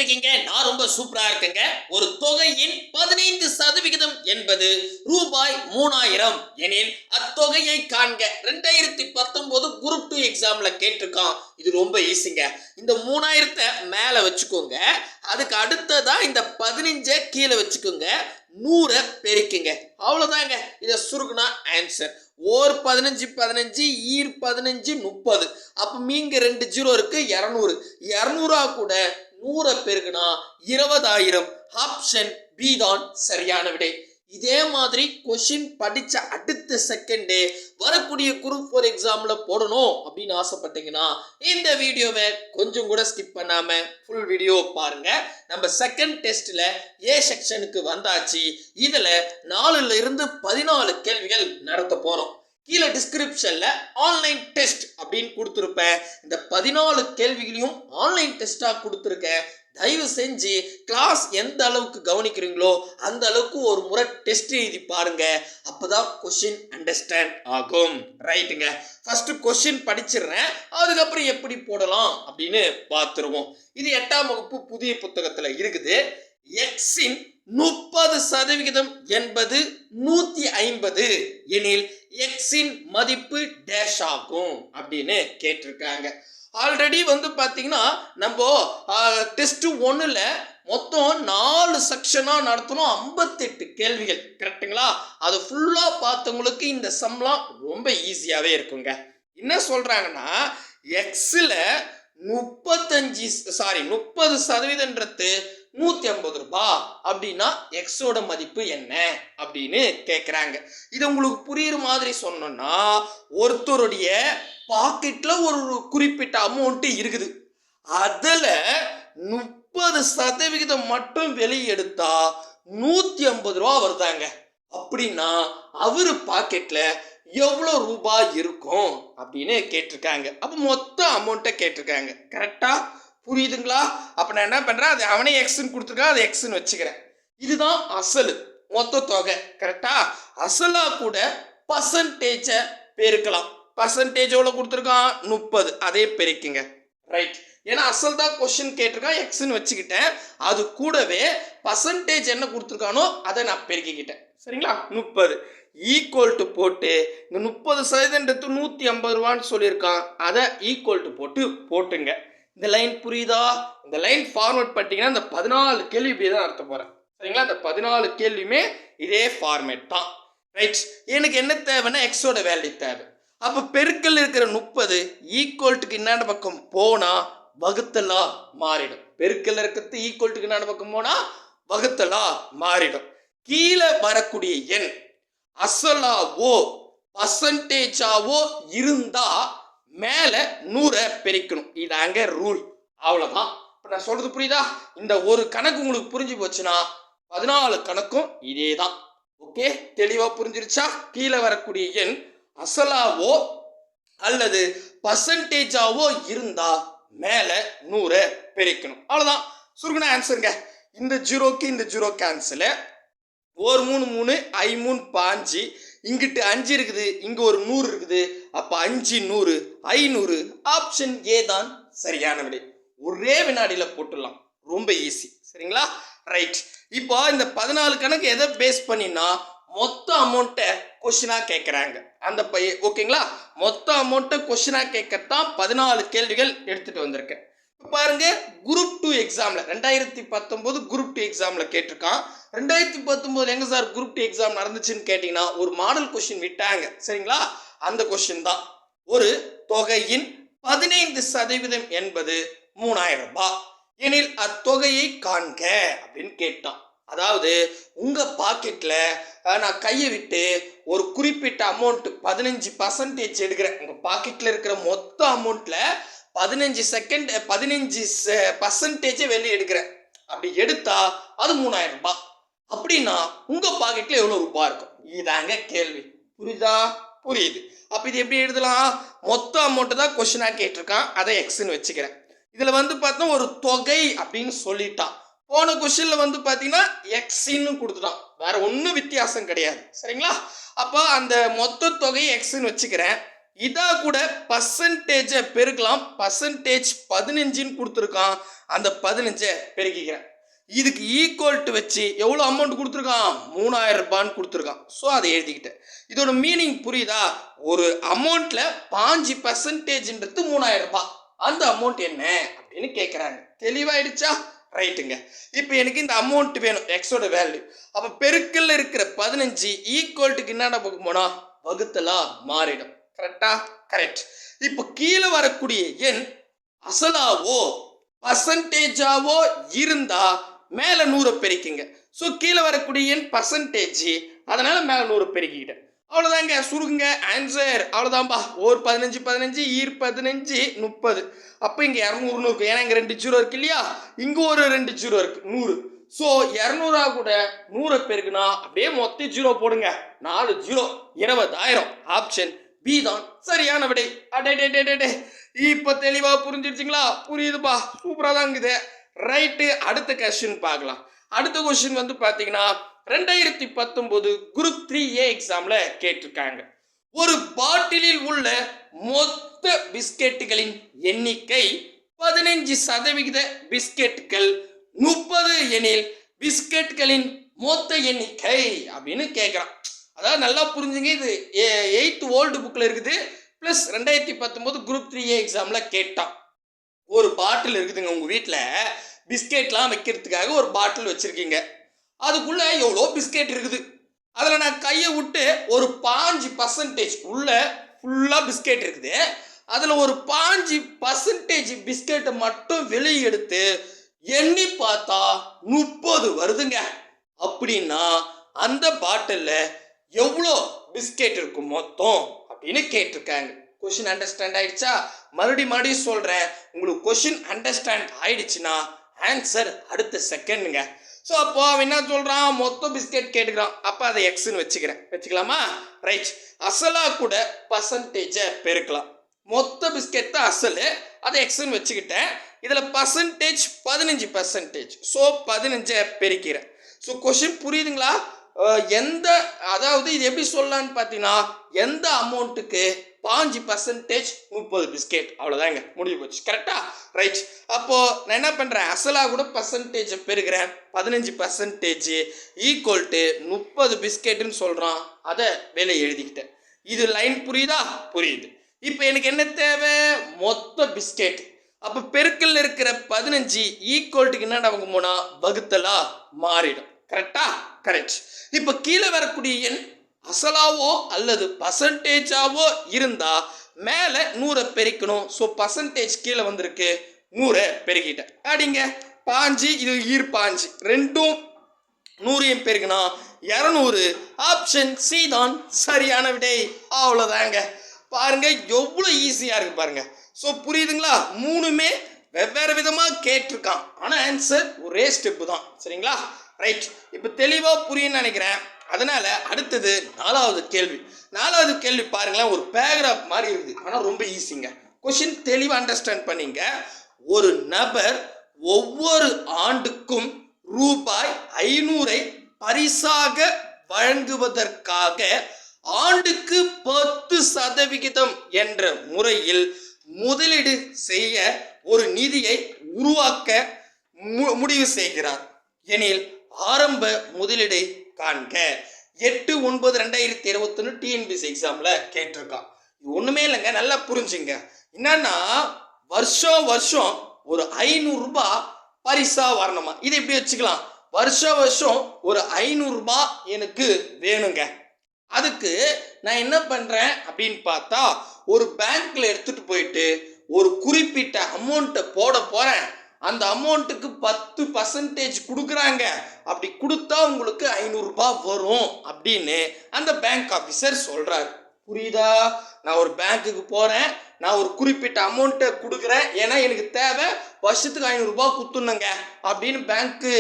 இருக்கீங்க? நான் ரொம்ப சூப்பரா இருக்கேங்க. ஒரு தொகையின் 15% என்பது ரூபாய் 3000 எனில் அத்தொகையை காண்க. 2019 குரூப் 2 எக்ஸாம்ல கேட்டிருக்கான். இது ரொம்ப ஈஸிங்க. இந்த 3000 மேல வச்சுக்கோங்க. அதுக்கு அடுத்ததா இந்த 15 கீழே வச்சுக்கோங்க. 100 பெருக்குங்க. அவ்வளவுதாங்க. இதை சுருக்குனா ஆன்சர். ஓர் 15 15 ஈர் 15 30. அப்ப மீங்க 2 ஜீரோ இருக்கு 200. 200 கூட 100 பெருக்குனா 20000. ஆப்ஷன் பி தான் சரியான விடை. இதே மாதிரி கொஸ்டின் படிச்ச அடுத்த செகண்டே வரக்கூடிய குரூப் 4 எக்ஸாம்ல போடணும் அப்படின்னு ஆசைப்பட்டீங்கன்னா இந்த வீடியோவை கொஞ்சம் கூட ஸ்கிப் பண்ணாம ஃபுல் வீடியோ பாருங்க. நம்ம செகண்ட் டெஸ்ட்ல ஏ செக்ஷனுக்கு வந்தாச்சு. இதுல 4ல இருந்து 14 கேள்விகள் நடத்த போறோம். கீழே டிஸ்கிரிப்ஷன்ல ஆன்லைன் டெஸ்ட் அப்படின்னு கொடுத்துருப்பேன். இந்த 14 கேள்விகளையும் ஆன்லைன் டெஸ்டா கொடுத்துருக்கேன். தயவு செஞ்சு கிளாஸ் எந்த அளவுக்கு கவனிக்கிறீங்களோ அந்த அளவுக்கு ஒரு முறை டெஸ்ட் எழுதி பாருங்க. அப்பதான் கொஸ்டின் அண்டர்ஸ்டாண்ட் ஆகும். ரைட்டுங்க. ஃபர்ஸ்ட் கொஸ்டின் படிச்சிடுறேன். அதுக்கப்புறம் எப்படி போடலாம் அப்படின்னு பார்த்துருவோம். இது 8ஆம் வகுப்பு புதிய புத்தகத்துல இருக்குது. எக்ஸின் 30% என்பது 150 எனில் எக்ஸின் மதிப்பு டேஷ் ஆகும் அப்படின்னு கேட்டிருக்காங்க. ஆல்ரெடி வந்து பார்த்தீங்கன்னா நம்ம டெஸ்ட் 1ல மொத்தம் 4 செக்ஷனா நடத்தணும். 58 கேள்விகள். கரெக்டுங்களா? அது ஃபுல்லா பார்த்தவங்களுக்கு இந்த சம்லாம் ரொம்ப ஈஸியாவே இருக்குங்க. என்ன சொல்றாங்கன்னா எக்ஸ்ல 30% 150 ரூபாய் அப்படின்னா எக்ஸோட மதிப்பு என்ன அப்படின்னு கேட்குறாங்க. இது உங்களுக்கு புரியுற மாதிரி சொன்னோம்னா ஒருத்தருடைய பாக்கெட்ல ஒரு குறிப்பிட்ட அமௌண்ட் இருக்குது. அதுல 30% மட்டும் வெளியே எடுத்தா 150 ரூபா வருதாங்க. அப்படின்னா அவரு பாக்கெட்ல எவ்வளவு ரூபாய் இருக்கும் அப்படின்னு கேட்டிருக்காங்க. அப்ப மொத்த அமௌண்ட்டை கேட்டிருக்காங்க. கரெக்டா புரியுதுங்களா? அப்ப நான் என்ன பண்றேன், அது அவனே எக்ஸ்ன்னு கொடுத்துருக்கான், அது எக்ஸ்ன்னு வச்சுக்கிறேன். இதுதான் அசல் மொத்த தொகை. கரெக்டா? அசலா கூட பர்சன்டேஜ பெருக்கலாம். பர்சன்டேஜ் எவ்வளவு கொடுத்துருக்கான்? 30. அதே பெருக்குங்க. ரைட். ஏன்னா அசல் தான் கொஸ்டின் கேட்டிருக்கான், எக்ஸ்ன்னு வச்சுக்கிட்டேன். அது கூடவே பர்சன்டேஜ் என்ன கொடுத்துருக்கானோ அதை நான் பெருக்கிக்கிட்டேன். சரிங்களா? 30 ஈக்குவல் டு போட்டு இந்த 30% 150 ரூபான்னு சொல்லியிருக்கான். அதை ஈக்குவல் டு போட்டுங்க. இந்த லைன் புரியுதா? இந்த லைன் ஃபார்மேட் பண்ணிட்டீங்கன்னா இந்த 14 கேள்வி இப்படி தான் நடத்த போறேன். சரிங்களா? இந்த 14 கேள்வியுமே இதே ஃபார்மேட் தான். ரைட். எனக்கு என்ன தேவைன்னா எக்ஸோட வேல்யூ தேவை. அப்ப பெருக்கல் இருக்கிற 30 ஈக்குவல்ட்டுக்கு என்னென்ன பக்கம் போனா வகுத்தலா மாறிடும். பெருக்கல் இருக்கிறது ஈக்குவல்ட்டுக்கு என்னென்ன பக்கம் போனா வகுத்தலா மாறிடும். கீழே வரக்கூடிய எண் அசலாவோ பர்சன்டேஜாவோ இருந்தா மேல 100 பெருக்கணும். இதாங்க ரூல். அவ்வளவுதான். இப்ப நான் சொல்றது புரியுதா? இந்த ஒரு கணக்கு உங்களுக்கு புரிஞ்சு போச்சுன்னா 14 கணக்கும் இதே தான். ஓகே, தெளிவா புரிஞ்சிருச்சா? கீழே வரக்கூடிய எண் அசலாவோ அல்லது பர்சன்டேஜாவோ இருந்தா மேல 100 பெருக்கணும். அவ்வளவுதான். சுருக்குன ஆன்சருங்க. இந்த ஜீரோக்கு இந்த ஜீரோ கேன்சல். ஒரு 3 3 ஐ 3 5. இங்கிட்டு 5 இருக்குது, இங்க ஒரு 100 இருக்குது. அப்ப 5 100 500. ஆப்ஷன் ஏ தான் சரியான விடை. ஒரே வினாடியில போட்டுடலாம். ரொம்ப ஈஸி. சரிங்களா? ரைட். இப்போ இந்த 14 கணக்கு எதை பேஸ் பண்ணினா மொத்த அமௌண்ட்டை கொஸ்டினா கேட்கறாங்க. அந்த ஓகேங்களா? மொத்த அமௌண்ட்டை கொஸ்டினா கேட்கத்தான் 14 கேள்விகள் எடுத்துட்டு வந்திருக்கேன். பாருங்க, குரூப் 2 எக்ஸாம்ல 2019 குரூப் 2 எக்ஸாம்ல கேட்டிருக்கான். 2019 எங்க சார் குரூப் 2 எக்ஸாம் நடந்துச்சுன்னு கேட்டீங்கன்னா ஒரு மாடல் கொஸ்டின் விட்டாங்க. சரிங்களா? அந்த கொஸ்டின் தான். ஒரு தொகையின் 15% என்பது 3000 ரூபாய் எனில் அத்தொகையை காண்க அப்படின்னு கேட்டான். அதாவது உங்க பாக்கெட்ல நான் கையை விட்டு ஒரு குறிப்பிட்ட அமௌண்ட் 15% எடுக்கிறேன். உங்க பாக்கெட்ல இருக்கிற மொத்த அமௌண்ட்ல 15% வெளியே எடுக்கிறேன். அப்படி எடுத்தா அது 3000 ரூபாய். அப்படின்னா உங்க பாக்கெட்ல எவ்வளவு ரூபாய் இருக்கும்? இதாங்க கேள்வி. புரியுதா? புரியுது. அப்ப இது எப்படி எழுதலாம்? மொத்த அமௌண்ட் தான் கொஸ்டினா கேட்டிருக்கான், அதை எக்ஸ்ன்னு வச்சுக்கிறேன். இதுல வந்து பார்த்தா ஒரு தொகை அப்படின்னு சொல்லிட்டான். போன கொஸ்டின்ல வந்து பாத்தீங்கன்னா எக்ஸ்ன்னு கொடுத்துட்டான். வேற ஒன்றும் வித்தியாசம் கிடையாது. சரிங்களா? அப்போ அந்த மொத்த தொகையை எக்ஸ்ன்னு வச்சுக்கிறேன். இதா கூட பர்சன்டேஜை பெருக்கலாம். பர்சன்டேஜ் 15ன்னு கொடுத்துருக்கான். அந்த 15 பெருக்கிக்கிறேன். இதுக்கு ஈக்குவல் டு வச்சு எவ்வளோ அமௌண்ட் கொடுத்துருக்கான்? 3000 ரூபான்னு கொடுத்துருக்கான். ஸோ அதை எழுதிக்கிட்டேன். இதோட மீனிங் புரியுதா? ஒரு அமௌண்ட்ல 5% 3000 ரூபாய். அந்த அமௌண்ட் என்ன அப்படின்னு கேட்குறாங்க. தெளிவாயிடுச்சா? ரைட்டுங்க. இப்போ எனக்கு இந்த அமௌண்ட் வேணும், எக்ஸோட வேல்யூ. அப்போ பெருக்கல்ல இருக்கிற 15 ஈக்குவல்ட்டுக்கு என்னென்ன பார்க்க போனா வகுத்தலா மாறிடும். கரெக்டா? கரெக்ட். இப்போ கீழே வரக்கூடிய எண் அசலாவோ பர்சன்டேஜாவோ இருந்தா மேல 100 பெருக்கிங்க. ஸோ கீழே வரக்கூடிய எண் பர்சன்டேஜ், அதனால மேல 100 பெருக்கிக்கிட்டேன். அவ்வளோதாங்க, சுருக்குங்க. ஆன்சர் அவ்வளோதான்பா. ஒரு 15 15 ஈர் 15 30. அப்போ இங்கே 200 இருக்கு. ஏன்னா இங்கே 2 ஜீரோ இருக்கு இல்லையா? இங்கே ஒரு 2 ஜீரோ இருக்கு, 100. ஸோ 200 கூட 100 பெருக்குனா அப்படியே மொத்த ஜீரோ போடுங்க. 4 ஜீரோ 20,000. ஆப்ஷன் பி தான் சரியான விடை. அடே இப்போ தெளிவா புரிஞ்சிருச்சிங்களா? புரியுதுப்பா, சூப்பரா தான் இருக்குது. ரைட்டு, அடுத்த கொஸ்டின் பார்க்கலாம். அடுத்த கொஸ்டின் வந்து பார்த்தீங்கன்னா 2019 குரூப் 3A எக்ஸாம்ல கேட்டிருக்காங்க. ஒரு பாட்டிலில் உள்ள மொத்த பிஸ்கெட்டுகளின் எண்ணிக்கை 15% பிஸ்கெட்டுகள் 30 எனில் பிஸ்கெட்டுகளின் மொத்த எண்ணிக்கை அப்படின்னு கேட்குறான். அதாவது நல்லா புரிஞ்சுங்க, இது 8th ஓல்டு புக்கில் இருக்குது. ப்ளஸ் 2019 குரூப் 3A எக்ஸாமில் கேட்டான். ஒரு பாட்டில் இருக்குதுங்க உங்கள் வீட்டில், பிஸ்கெட்லாம் வைக்கிறதுக்காக ஒரு பாட்டில் வச்சுருக்கீங்க. அதுக்குள்ளே எவ்வளோ பிஸ்கெட் இருக்குது. அதில் நான் கையை விட்டு ஒரு 5% உள்ள ஃபுல்லாக பிஸ்கெட் இருக்குது. அதில் ஒரு 5% பிஸ்கெட்டை மட்டும் வெளியே எடுத்து எண்ணி பார்த்தா 30 வருதுங்க. அப்படின்னா அந்த பாட்டிலில் எவ்வளோ பிஸ்கெட் இருக்கும் மொத்தம் அப்படின்னு கேட்டிருக்காங்க. கொஷின் அண்டர்ஸ்டாண்ட் ஆயிடுச்சா? மறுபடியும் சொல்கிறேன், உங்களுக்கு கொஷின் அண்டர்ஸ்டாண்ட் ஆயிடுச்சுன்னா ஆன்சர் அடுத்த செகண்டுங்க. ஸோ அப்போ அவன் என்ன சொல்கிறான்? மொத்தம் பிஸ்கெட் கேட்டுக்கிறான். அப்போ அதை எக்ஸ்ன்னு வச்சுக்கலாமா? ரைட். அசலாக கூட பர்சன்டேஜை பெருக்கலாம். மொத்த பிஸ்கெட் தான் அசல், அதை எக்ஸ்ன்னு வச்சுக்கிட்டேன். இதில் பர்சன்டேஜ் 15%. ஸோ 15 பெருக்கிறேன். ஸோ கொஷின் புரியுதுங்களா? அதாவது இது எப்படி சொல்லலான்னு பார்த்தீங்கன்னா, எந்த அமௌண்ட்டுக்கு 5% 30 பிஸ்கெட், அவ்வளோதாங்க, முடிவு போச்சு. கரெக்டா? ரைட். அப்போ நான் என்ன பண்ணுறேன்? அசலாக கூட பர்சன்டேஜை பெருக்கிறேன். 15% ஈக்குவல் டு 30 பிஸ்கெட்டுன்னு சொல்கிறான். அதை வேலை எழுதிக்கிட்டேன். இது லைன் புரியுதா? புரியுது. இப்போ எனக்கு என்ன தேவை? மொத்த பிஸ்கெட். அப்போ பெருக்கல்ல இருக்கிற 15 ஈக்குவல்ட்டுக்கு என்ன நடக்கும் போனா வகுத்தலா மாறிடும். கரெக்டா? கரெக்ட். இப்போ கீழே வரக்கூடிய எண் அசலாவோ அல்லது பர்சன்டேஜாவோ இருந்தா மேலே 100 பெருக்கணும். ஸோ பர்சன்டேஜ் கீழே வந்திருக்கு, 100 பெருக்கிட்டேன். அடிங்க 5 இது ஈர் 5 ரெண்டும் 100 பெருக்கினா 200. ஆப்ஷன் சி தான் சரியான விடை. அவ்வளோதாங்க. பாருங்க எவ்வளோ ஈஸியாக இருக்கு பாருங்க. ஸோ புரியுதுங்களா? மூணுமே வெவ்வேறு விதமாக கேட்டிருக்கான், ஆனால் ஆன்சர் ஒரே ஸ்டெப்பு தான். சரிங்களா? ரைட். இப்போ தெளிவாக புரியுன்னு நினைக்கிறேன். அதனால அடுத்தது 4வது கேள்வி. 4வது கேள்வி பாருங்களேன், ஒரு பேராகிராஃப் மாதிரி இருக்குது, ஆனால் ரொம்ப ஈஸிங்க. கொஷின் தெளிவாக அண்டர்ஸ்டாண்ட் பண்ணிங்க. ஒரு நபர் ஒவ்வொரு ஆண்டுக்கும் ரூபாய் 500 பரிசாக வழங்குவதற்காக ஆண்டுக்கு 10% என்ற முறையில் முதலீடு செய்ய ஒரு நிதியை உருவாக்க முடிவு செய்கிறார் எனில் ஆரம்ப முதலீடை காண்க. 8/9/2021 டிஎன்பிஎஸ்சி எக்ஸாம்ல கேட்டிருக்கான். இது ஒண்ணுமே இல்லைங்க, நல்லா புரிஞ்சுங்க. என்னன்னா வருஷம் ஒரு 500 ரூபாய் பரிசா வரணுமா. இதை எப்படி வச்சுக்கலாம்? வருஷம் ஒரு 500 ரூபாய் எனக்கு வேணுங்க. அதுக்கு நான் என்ன பண்றேன் அப்படின்னு பார்த்தா, ஒரு பேங்க்ல எடுத்துட்டு போயிட்டு ஒரு குறிப்பிட்ட அமௌண்ட்டை போட போறேன். அந்த அமௌண்ட்டுக்கு 10% கொடுக்குறாங்க. அப்படி கொடுத்தா உங்களுக்கு 500 ரூபாய் வரும் அப்படின்னு அந்த பேங்க் ஆஃபீஸர் சொல்றாரு. புரியுதா? நான் ஒரு பேங்க்குக்கு போறேன், நான் ஒரு குறிப்பிட்ட அமௌண்ட்டை கொடுக்குறேன், ஏன்னா எனக்கு தேவை, வருஷத்துக்கு 500 ரூபாய் குத்துணுங்க அப்படின்னு பேங்க்கு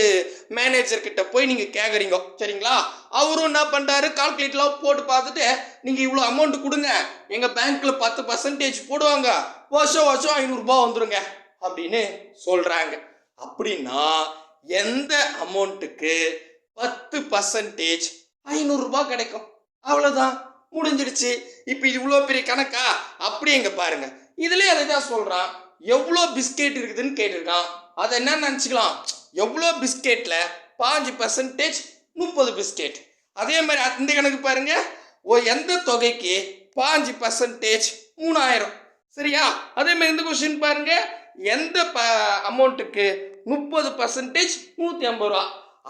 மேனேஜர் கிட்ட போய் நீங்க கேட்குறீங்க. சரிங்களா? அவரும் என்ன பண்றாரு? கால்குலேட்டர்லாம் போட்டு பார்த்துட்டு, நீங்க இவ்வளோ அமௌண்ட் கொடுங்க, எங்க பேங்க்ல 10% போடுவாங்க, வருஷம் 500 ரூபாய் வந்துருங்க அப்படின்னு சொல்றாங்க. அப்படின்னா எந்த அமௌண்ட்டுக்கு 10% 500 ரூபாய் கிடைக்கும்? அவ்வளவுதான், முடிஞ்சிருச்சு. இப்போ இது இவ்வளோ பெரிய கணக்கா? அப்படியே இங்க பாருங்க. இதுலயே அதை தான் சொல்றான். எவ்வளோ பிஸ்கெட் இருக்குதுன்னு கேட்டிருக்கான். அதை என்ன நினச்சிக்கலாம், எவ்வளோ பிஸ்கெட்ல 5% 30 பிஸ்கெட். அதே மாதிரி இந்த கணக்கு பாருங்க. எந்த தொகைக்கு 5% 3000. சரியா? அதே மாதிரி இந்த கொஸ்டின் பாருங்க. எந்த அமௌண்ட்டுக்கு 30% 150 ரூபா.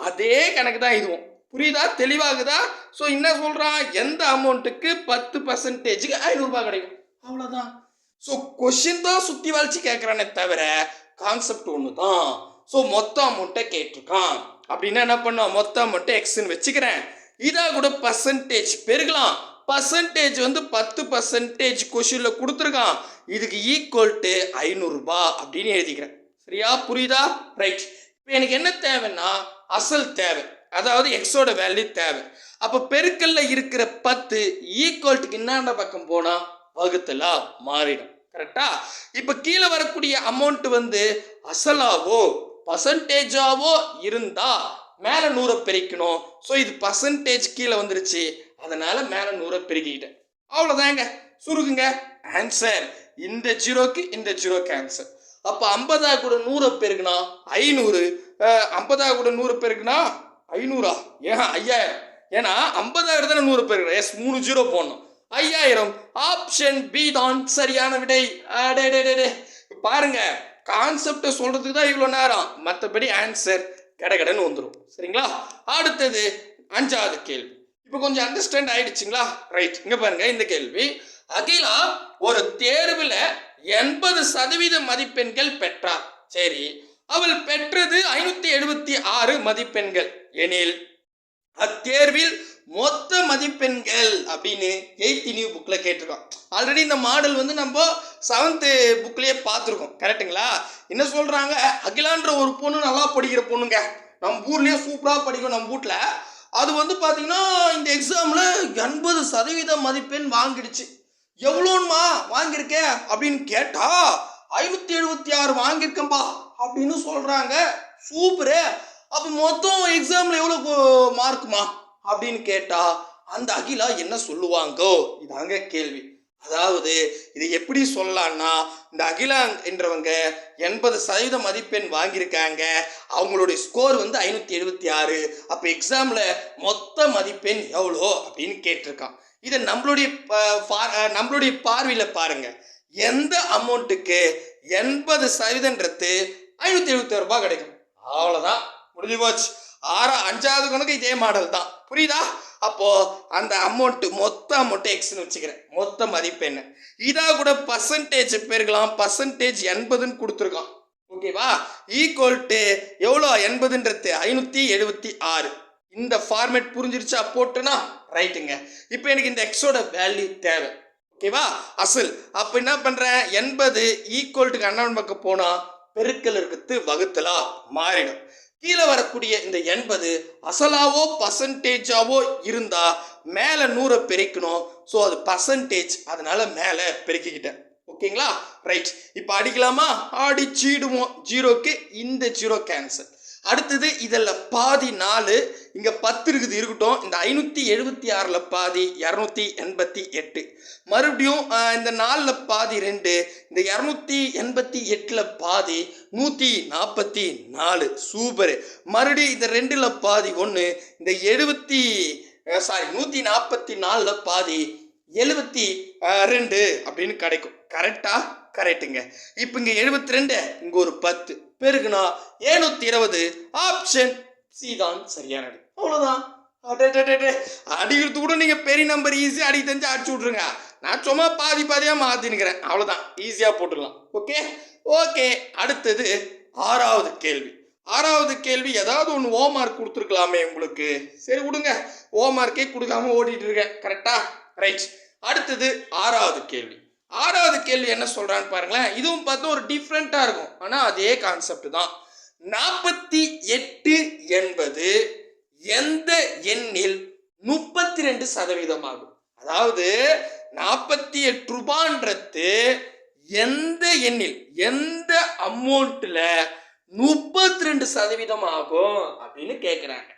அதே கணக்கு தான் இதுவும். புரியுதா? தெளிவாகுதா? ஸோ என்ன சொல்றான், எந்த அமௌண்ட்டுக்கு 10%க்கு 500 ரூபாய் கிடைக்கும். அவ்வளோதான். ஸோ கொஸ்டின் தான் சுற்றி வளைச்சு கேட்குறானே தவிர கான்செப்ட் ஒன்று தான். ஸோ மொத்த அமௌண்ட்டை கேட்டிருக்கான். அப்படின்னா என்ன பண்ணுவோம், மொத்த அமௌண்ட்டை எக்ஸ்ன்னு வச்சுக்கிறேன். இதாக கூட பர்சன்டேஜ் பெருகலாம். பர்சன்டேஜ் வந்து 10% கொஸ்டினில் கொடுத்துருக்கான். இதுக்கு ஈக்குவல் டு 500 ரூபாய் அப்படின்னு எழுதிக்கிறேன். சரியா? புரியுதா? ரைட். இப்போ எனக்கு என்ன தேவைன்னா அசல் தேவை, அதாவது எக்ஸோட வேல்யூ தேவை. அப்போ பெருக்கல்ல இருக்கிற 10 ஈக்குவல்ட்டுக்கு என்னென்ன பக்கம் போனா வகுத்தலா மாறிடும். கரெக்டா? இப்போ கீழே வரக்கூடிய அமௌண்ட் வந்து அசலாவோ பர்சன்டேஜாவோ இருந்தா மேலே 100 பெருக்கணும். ஸோ இது பர்சன்டேஜ் கீழே வந்துருச்சு, அதனால மேலே 100 பெருக்கிக்கிட்டேன். அவ்வளோதாங்க. சுருக்குங்க. ஆன்சர் இந்த ஜீரோக்கு இந்த ஜீரோக்கு ஆன்சர். அப்போ 50 கூட 100 பெருக்குனா 500. 50 கூட 100 பெருக்குனா 500. ஏன் 5000? ஏன்னா 50 தானே 100 பெருக்கணும். எஸ், 3 ஜீரோ போடணும். 5000. ஆப்ஷன் பி தான் சரியான விடை. பாருங்க, கான்செப்டை சொல்றதுக்கு தான் இவ்வளோ நேரம், மற்றபடி ஆன்சர் கடகடன்னு வந்துடும். சரிங்களா? அடுத்தது 5வது கேள்வி. இப்போ கொஞ்சம் அண்டர்ஸ்டாண்ட் ஆயிடுச்சுங்களா? ரைட். இங்க பாருங்க, இந்த கேள்வி. அகிலா ஒரு தேர்வில் 80% மதிப்பெண்கள் பெற்றார். சரி, அவள் பெற்றது 576 மதிப்பெண்கள் எனில் அத்தேர்வில் மொத்த மதிப்பெண்கள் அப்படின்னு 8th நியூ புக்ல கேட்டிருக்கோம். ஆல்ரெடி இந்த மாடல் வந்து நம்ம 7th புக்லயே பார்த்துருக்கோம். கரெக்டுங்களா? என்ன சொல்றாங்க, அகிலான்ற ஒரு பொண்ணு நல்லா படிக்கிற பொண்ணுங்க, நம்ம ஊர்லயே சூப்பரா படிக்கும். நம்ம வீட்டில் அது வந்து பார்த்தீங்கன்னா இந்த எக்ஸாம்ல 80% மதிப்பெண் வாங்கிடுச்சு. எவ்வளோன்மா வாங்கியிருக்க அப்படின்னு கேட்டா 576 வாங்கியிருக்கேன்பா அப்படின்னு சொல்றாங்க. சூப்பரு. அப்போ மொத்தம் எக்ஸாம்ல எவ்வளோ மார்க்குமா அப்படின்னு கேட்டா அந்த அகிலா என்ன சொல்லுவாங்கோ? இதாங்க கேள்வி. அதாவது இது எப்படி சொல்லலாம்னா, இந்த அகிலா என்றவங்க 80% மதிப்பெண் வாங்கியிருக்காங்க. அவங்களுடைய ஸ்கோர் வந்து 576. அப்போ எக்ஸாம்ல மொத்த மதிப்பெண் எவ்வளோ அப்படின்னு கேட்டிருக்கான். இதை நம்மளுடைய பார்வையில் பாருங்க. எந்த அமௌண்ட்டுக்கு 80%ன்றது 576 ரூபாய் கிடைக்கும். அவ்வளோதான், முடிஞ்சு போச்சு. 5வது கணக்கு இதே மாடல் தான். புரியுதா? அப்போ அந்த அமௌண்ட் மொத்த அமௌண்ட் எக்ஸ்னு வச்சுக்கிறேன். மொத்த மதிப்பெண் இதா கூட பர்சன்டேஜ் பெருக்கலாம். பர்சன்டேஜ் 80ன்னு கொடுத்துருக்கான். ஓகேவா? ஈக்குவல் டு எவ்வளோ? 80ன்றது 576. இந்த ஃபார்மேட் புரிஞ்சிருச்சா? போட்டுனா ரைட்டுங்க. இப்போ எனக்கு இந்த எக்ஸோட வேல்யூ தேவை. ஓகேவா? அசல். அப்போ என்ன பண்ணுறேன், 80 ஈக்குவல்ட்டுக்கு அண்ணன் பக்கம் போனால் பெருக்கல் இருக்கிறது வகுத்தலா மாறிடும். கீழே வரக்கூடிய இந்த 80 அசலாவோ பர்சன்டேஜாவோ இருந்தா மேலே 100 பெருக்கணும். ஸோ அது பர்சன்டேஜ், அதனால மேலே பெருக்கிக்கிட்டேன். ஓகேங்களா? ரைட். இப்போ அடிக்கலாமா? அடிச்சிடுவோம். ஜீரோக்கு இந்த ஜீரோ கேன்சல். அடுத்தது இதில் பாதி 4, இங்கே 10 இருக்குது, இருக்கட்டும். இந்த 576ல் பாதி 288. மறுபடியும் இந்த 4ல் பாதி 2, இந்த 288ல் பாதி 144. சூப்பர். மறுபடியும் இந்த 2ல் பாதி 1, இந்த 144ல் பாதி 72 அப்படின்னு கிடைக்கும். கரெக்டா? கரெக்டுங்க. இப்போ இங்கே 72, இங்கே ஒரு 10 பெருகுனா 720. ஆப்ஷன் சி தான் சரியானது. அவ்வளோதான். அடிக்கிறது கூட நீங்கள் பெரிய நம்பர் ஈஸியாக அடிக்க தெரிஞ்சு அடிச்சு விட்ருங்க. நான் சும்மா பாதி பாதியாக மாற்றினுக்கிறேன். அவ்வளோதான், ஈஸியாக போட்டுடலாம். Okay okay. அடுத்தது 6வது கேள்வி. 6வது கேள்வி ஏதாவது ஒன்று ஹோம்மார்க் கொடுத்துருக்கலாமே உங்களுக்கு. சரி விடுங்க, ஹோம்மார்க்கே கொடுக்காம ஓடிட்டு இருக்கேன். கரெக்டா? ரைட். அடுத்தது 6வது கேள்வி. 6வது கேள்வி என்ன சொல்றான்னு பாருங்களேன். இதுவும் பார்த்தா ஒரு டிஃப்ரெண்டா இருக்கும், ஆனா அதே கான்செப்ட் தான். 48 என்பது எந்த எண்ணில் 32% ஆகும்? அதாவது 48 ரூபான்றது எந்த எண்ணில், எந்த அமௌண்ட்ல 32% ஆகும் அப்படின்னு கேட்குறாங்க.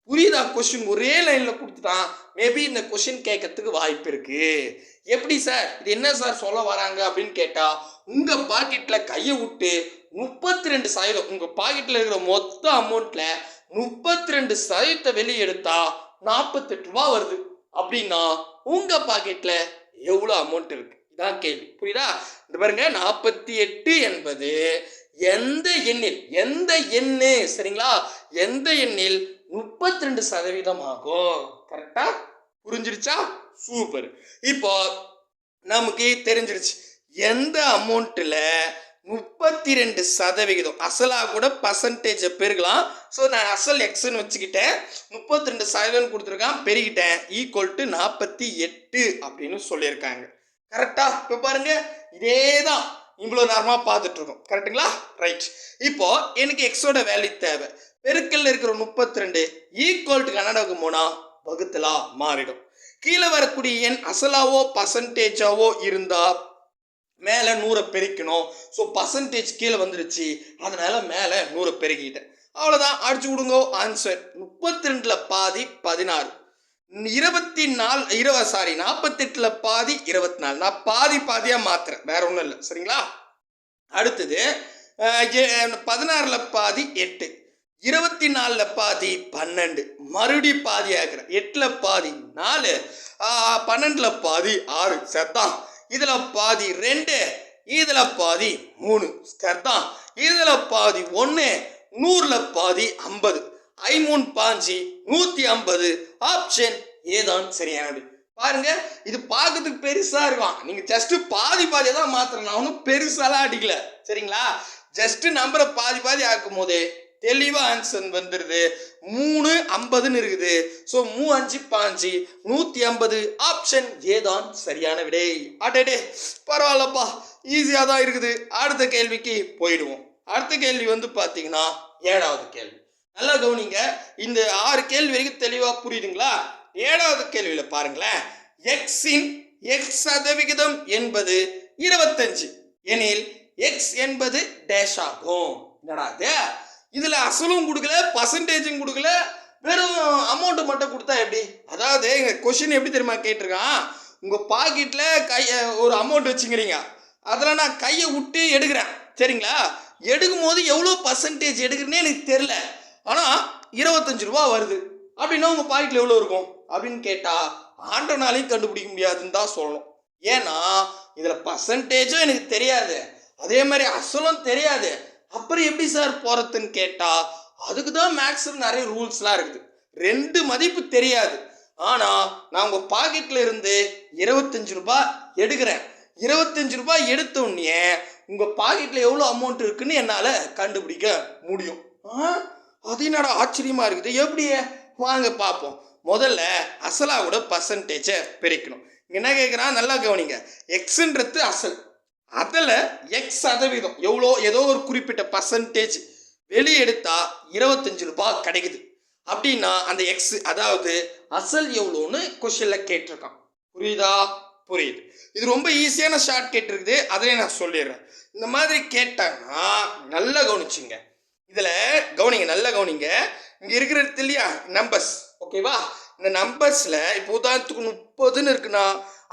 புரியுதா? கொஸ்டின் ஒரே லைன்ல கொடுத்துட்டான். மேபி இந்த கொஸ்டின் கேட்கறதுக்கு வாய்ப்பு இருக்கு. எப்படி சார் இது என்ன சார் சொல்ல வராங்க அப்படின்னு கேட்டா, உங்க பாக்கெட்ல கையை விட்டு 32% உங்க பாக்கெட்ல இருக்கிற மொத்த அமௌண்ட்ல 32% வெளியே எடுத்தா 48 ரூபாய் வருது. அப்படின்னா உங்க பாக்கெட்ல எவ்வளவு அமௌண்ட் இருக்கு? இதான் கேள்வி. புரியுதா? இந்த பாருங்க 48 என்பது எந்த எண்ணு சரிங்களா? எந்த எண்ணில் 32% ஆகும். கரெக்டா? புரிஞ்சிருச்சா? சூப்பர். இப்போ நமக்கு தெரிஞ்சிருச்சு எந்த அமௌண்ட்ல 32% அசலா கூட பர்சன்டேஜ் பெருகலாம். ஸோ நான் அசல் எக்ஸ்ன்னு வச்சுக்கிட்டேன், 32% கொடுத்துருக்கான், பெருகிட்டேன், ஈக்குவல் டு 48 அப்படின்னு சொல்லியிருக்காங்க. கரெக்டா? இப்போ பாருங்க இதே தான் இவ்வளோ நேரமாக பார்த்துட்டு இருக்கோம். கரெக்டுங்களா? ரைட். இப்போ எனக்கு எக்ஸோட வேல்யூ தேவை. பெருக்கல்ல இருக்கிற 32 ஈக்குவல் டு கன்னடாவுக்கு போனா வகுத்தலா மாறிடும். கீழே வரக்கூடிய எண் அசலாவோ பர்சன்டேஜாவோ இருந்தா மேல 100 பெருக்கணும். ஸோ பர்சன்டேஜ் கீழே வந்துருச்சு, அதனால மேல 100 பெருக்கிட்டேன். அவ்வளோதான், அடிச்சு விடுங்க. ஆன்சர் 32ல பாதி 16, 48ல பாதி 24. நான் பாதியா மாத்துறேன், வேற ஒன்றும் இல்லை. சரிங்களா? அடுத்தது 16ல பாதி 8, 24ல பாதி 12, மறுபடி பாதி ஆக்குறேன். 8ல பாதி 4, 12ல பாதி 6. சரிதான். இதுல பாதி 2, இதுல பாதி 3. சரிதான். இதுல பாதி 1, 100ல பாதி 50. 3 பாஞ்சு 150. ஆப்ஷன் ஏதான் சரியானது. பாருங்க இது பார்க்கறதுக்கு பெருசா இருக்கும். நீங்க ஜஸ்ட் பாதியை தான் மாத்திரம், நான் ஒன்றும் பெருசாலாம் அடிக்கல. சரிங்களா? ஜஸ்ட் நம்பரை பாதி ஆக்கும் போதே தெளிவா ஆன்சர் வந்துருது. 3 50ன்னு இருக்குது. ஸோ 3 5 பாஞ்சு 150. ஆப்ஷன் ஏதான் சரியான விடை. அடடே பரவாயில்லப்பா, ஈஸியாக தான் இருக்குது. அடுத்த கேள்விக்கு போயிடுவோம். அடுத்த கேள்வி வந்து பார்த்தீங்கன்னா 7வது கேள்வி. நல்லா கவனிங்க, இந்த 6 கேள்வி வரைக்கும் தெளிவாக புரியுதுங்களா? 7வது கேள்வியில் பாருங்களேன். எக்ஸின் எக்ஸ் சதவிகிதம் என்பது 25 எனில் எக்ஸ் என்பது டேஷ் ஆகும். என்னடா இது? இதுல அசலும் கொடுக்கல, பர்சன்டேஜும் கொடுக்கல, வெறும் அமௌண்ட் மட்டும் கொடுத்தா எப்படி? அதாவது எங்க கொஸ்டின் எப்படி தெரியுமா கேட்டிருக்கான்? உங்க பாக்கெட்ல ஒரு அமௌண்ட் வச்சுக்கிறீங்க, அதில் நான் கையை விட்டு எடுக்கிறேன். சரிங்களா? எடுக்கும் போது எவ்வளோ பர்சன்டேஜ் எடுக்கிறேன்னு எனக்கு தெரியல, ஆனால் 25 ரூபா வருது. அப்படின்னா உங்க பாக்கெட்ல எவ்வளோ இருக்கும் அப்படின்னு கேட்டா ஆண்டனாலையும் கண்டுபிடிக்க முடியாதுன்னு தான் சொல்லணும். ஏன்னா இதுல பர்சன்டேஜும் எனக்கு தெரியாது, அதே மாதிரி அசலும் தெரியாது. அப்புறம் எப்படி சார் போறதுன்னு கேட்டா அதுக்கு தான் மேக்ஸில் நிறைய ரூல்ஸ்லாம் இருக்குது. 2 மதிப்பு தெரியாது, ஆனா நான் உங்க பாக்கெட்ல இருந்து 25 ரூபாய் எடுக்கிறேன். 25 ரூபாய் எடுத்த உடனே உங்க பாக்கெட்ல எவ்வளோ அமௌண்ட் இருக்குன்னு என்னால கண்டுபிடிக்க முடியும். அது என்னடா ஆச்சரியமா இருக்குது, எப்படி? வாங்க பார்ப்போம். முதல்ல அசலாவோட பர்சன்டேஜை பிரிக்கணும். என்ன கேட்குறான், நல்லா கவனிங்க. எக்ஸ்ன்றது அசல், அதில் எக்ஸ் சதவீதம் எவ்வளோ, ஏதோ ஒரு குறிப்பிட்ட பர்சன்டேஜ் வெளியே எடுத்தா 25 ரூபாய் கிடைக்குது. அப்படின்னா அந்த எக்ஸ், அதாவது அசல் எவ்வளோன்னு கொஸ்டின்ல கேட்டிருக்கான். புரியுதா? புரியுது. இது ரொம்ப ஈஸியான ஷார்ட் கேட்டிருக்குது, அதிலே நான் சொல்லிடுறேன். இந்த மாதிரி கேட்டாங்கன்னா நல்லா கவனிச்சுங்க. இதில் கவனிங்க, நல்லா கவனிங்க. இங்கே இருக்கிறது இல்லையா நம்பர்ஸ், ஓகேவா? இந்த நம்பர்ஸில் இப்போ உதாரணத்துக்கு 30ன்னு இருக்குன்னா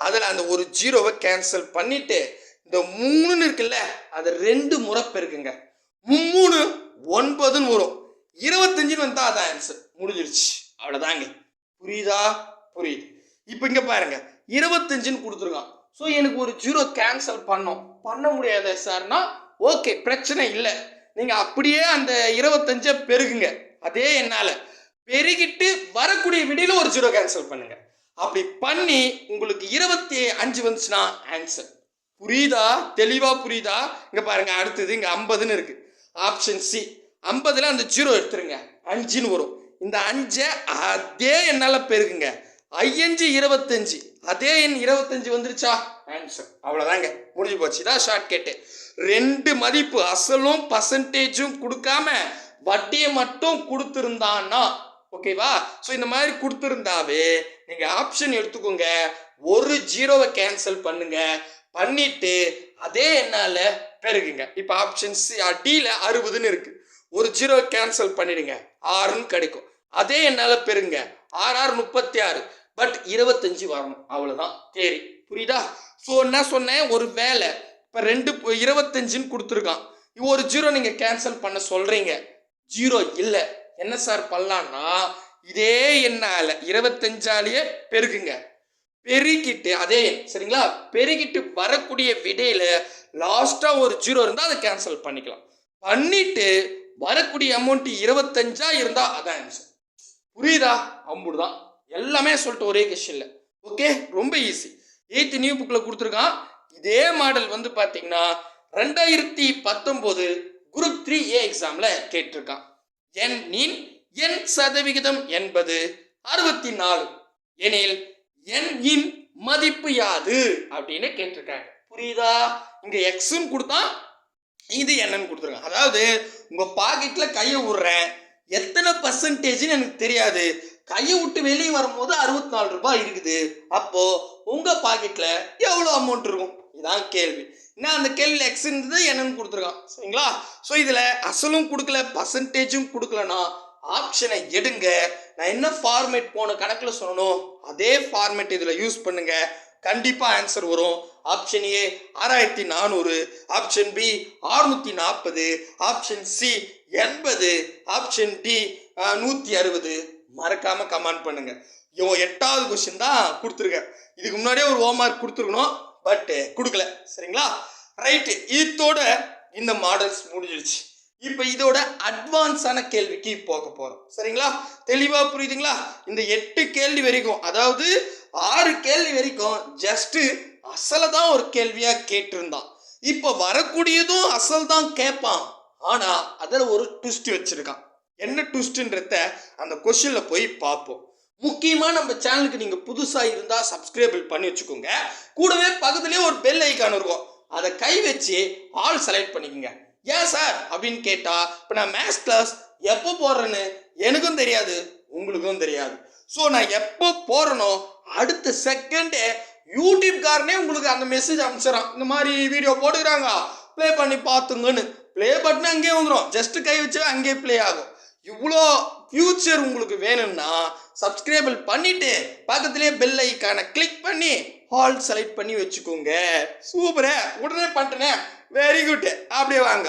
அதில் அந்த ஒரு ஜீரோவை கேன்சல் பண்ணிட்டு இந்த 3ன்னு இருக்குல்ல அதை 2 முறை பெருக்குங்க. 3 9ன்னு வரும். 25ன்னு வந்தா அதான் ஆன்சர், முடிஞ்சிருச்சு. அவ்வளோதாங்க. புரியுதா? புரியுது. இப்போ இங்கே பாருங்க 25ன்னு கொடுத்துருக்கான். ஸோ எனக்கு ஒரு ஜீரோ கேன்சல் பண்ண முடியாத சார்னா ஓகே, பிரச்சனை இல்லை. நீங்கள் அப்படியே அந்த 25 பெருகுங்க. அதே என்னால் பெருகிட்டு வரக்கூடிய விடையில ஒரு ஜீரோ கேன்சல் பண்ணுங்க. அப்படி பண்ணி உங்களுக்கு 25 வந்துச்சுன்னா ஆன்சர். புரியுதா? தெளிவா புரியுதா? இங்க பாருங்க, அடுத்தது இங்க 50ன்னு இருக்கு. Option C. 50ல அந்த ஜீரோ எடுத்துருங்க, 5ன்னு வரும். இந்த 5 அதே என்னால பெருக்குங்க. 5 25, அதே எண் 25 வந்துருச்சா ஆன்சர். அவ்வளவுதாங்க, முடிஞ்சு போச்சு. இதான் ஷார்ட் கேட்டு. 2 மதிப்பு அசலும் பர்சன்டேஜும் கொடுக்காம வட்டியை மட்டும் கொடுத்துருந்தான்னா ஓகேவா? ஸோ இந்த மாதிரி கொடுத்துருந்தாவே நீங்க ஆப்ஷன் எடுத்துக்கோங்க, ஒரு ஜீரோவை கேன்சல் பண்ணுங்க, பண்ணிட்டு அதே என்னால பெருகுங்க. இப்போ ஆப்ஷன் சி, டியில் 60ன்னு இருக்கு. ஒரு ஜீரோ கேன்சல் பண்ணிடுங்க, 6ன்னு கிடைக்கும். அதே என்னால் பெருங்க 6 பட் 25 வரணும், அவ்வளோதான் தேரி. புரியுதா? ஸோ என்ன சொன்னேன், ஒரு வேலை இப்போ 25ன்னு கொடுத்துருக்கான். ஒரு ஜீரோ நீங்கள் கேன்சல் பண்ண சொல்கிறீங்க, ஜீரோ இல்லை. என்ன சார் பண்ணலான்னா இதே எண்ணால் 25ஆலேயே பெருக்குங்க. பெருக்கிட்டு அதே சரிங்களா, பெருக்கிட்டு வரக்கூடிய விடையில லாஸ்டா ஒரு ஜீரோ இருந்தால் அதை கேன்சல் பண்ணிக்கலாம். பண்ணிட்டு வரக்கூடிய அமௌண்ட் 25ஆ இருந்தா அதான் ஆன்சர். புரியுதா? அம்புடுதான், எல்லாமே சொல்லிட்டு ஒரே கொஸ்டின்ல. ஓகே, ரொம்ப ஈஸி. 8th நியூ புக்ல கொடுத்துருக்கான். இதே மாடல் வந்து பாத்தீங்கன்னா 2019 குரூப் 3A எக்ஸாம்ல கேட்டிருக்கான். எண் சதவிகிதம் என்பது 64 எனில் எண் மதிப்பு யாது அப்படின்னு கேட்டிருக்காங்க. புரியுதா? இங்க எக்ஸ்ன்னு கொடுத்தா இது என்னன்னு கொடுத்துருக்காங்க. அதாவது உங்க பாக்கெட்ல கையை விடுறேன், எத்தனை பர்சன்டேஜ்னு எனக்கு தெரியாது, கையை விட்டு வெளியே வரும்போது 64 ரூபாய் இருக்குது, அப்போ உங்க பாக்கெட்ல எவ்வளவு அமௌண்ட் இருக்கும்? இதான் கேள்வி. என்ன அந்த கேள்வியில் எக்ஸ் இருந்தது என்னன்னு கொடுத்துருக்கான். சரிங்களா? ஸோ இதில் அசலும் கொடுக்கல பர்சன்டேஜும் கொடுக்கலன்னா ஆப்ஷனை எடுங்க. நான் என்ன ஃபார்மேட் போன கணக்கில் சொல்லணும் அதே ஃபார்மேட் இதில் யூஸ் பண்ணுங்க, கண்டிப்பாக ஆன்சர் வரும். Option A 6400, option B 640, option C 80, option D 160. மறக்காம கமெண்ட் பண்ணுங்க. 8வது கொஸ்டின் தான் கொடுத்துருக்கேன். இதுக்கு முன்னாடியே ஒரு ஹோம்ஒர்க் கொடுத்துருக்கணும், பட் கொடுக்கல. சரிங்களா? ரைட்டு, இதோட இந்த மாடல்ஸ் முடிஞ்சிடுச்சு. இப்போ இதோட அட்வான்ஸான கேள்விக்கு போக போறோம். சரிங்களா? தெளிவா புரியுதுங்களா? இந்த 8 கேள்வி வரைக்கும், அதாவது 6 கேள்வி வரைக்கும் ஜஸ்ட் அசலை தான் ஒரு கேள்வியா கேட்டிருந்தான். இப்போ வரக்கூடியதும் அசல் தான் கேட்பான், ஆனா அதில் ஒரு ட்விஸ்ட் வச்சிருக்கான். என்ன ட்விஸ்ட்ன்றத அந்த கொஸ்டின்ல போய் பார்ப்போம். முக்கியமாக நம்ம சேனலுக்கு நீங்கள் புதுசாக இருந்தால் சப்ஸ்கிரைபிள் பண்ணி வச்சுக்கோங்க. கூடவே பக்கத்துலேயே ஒரு பெல் ஐக்கான் இருக்கும், அதை கை வச்சு ஆல் செலக்ட் பண்ணிக்கோங்க. ஏன் சார் அப்படின்னு கேட்டால், இப்போ நான் மேத்ஸ் கிளாஸ் எப்போ போடுறேன்னு எனக்கும் தெரியாது, உங்களுக்கும் தெரியாது. ஸோ நான் எப்போ போடுறனோ அடுத்த செகண்டே யூடியூப்காரனே உங்களுக்கு அந்த மெசேஜ் அனுப்பிச்சிடறான், இந்த மாதிரி வீடியோ போட்டுக்கிறாங்க ப்ளே பண்ணி பார்த்துங்கன்னு. ப்ளே பட்டன் அங்கேயே வந்துடும், ஜஸ்ட் கை வச்சு அங்கேயே ப்ளே ஆகும். இவ்வளோ ஃபியூச்சர் உங்களுக்கு வேணும்னா சப்ஸ்கிரைபிள் பண்ணிட்டு பக்கத்திலே பெல் ஐக்கானை கிளிக் பண்ணி ஆல் செலக்ட் பண்ணி வச்சுக்கோங்க. சூப்பரே, உடனே பண்ணிட்டேனே, வெரி குட். அப்படியே வாங்க.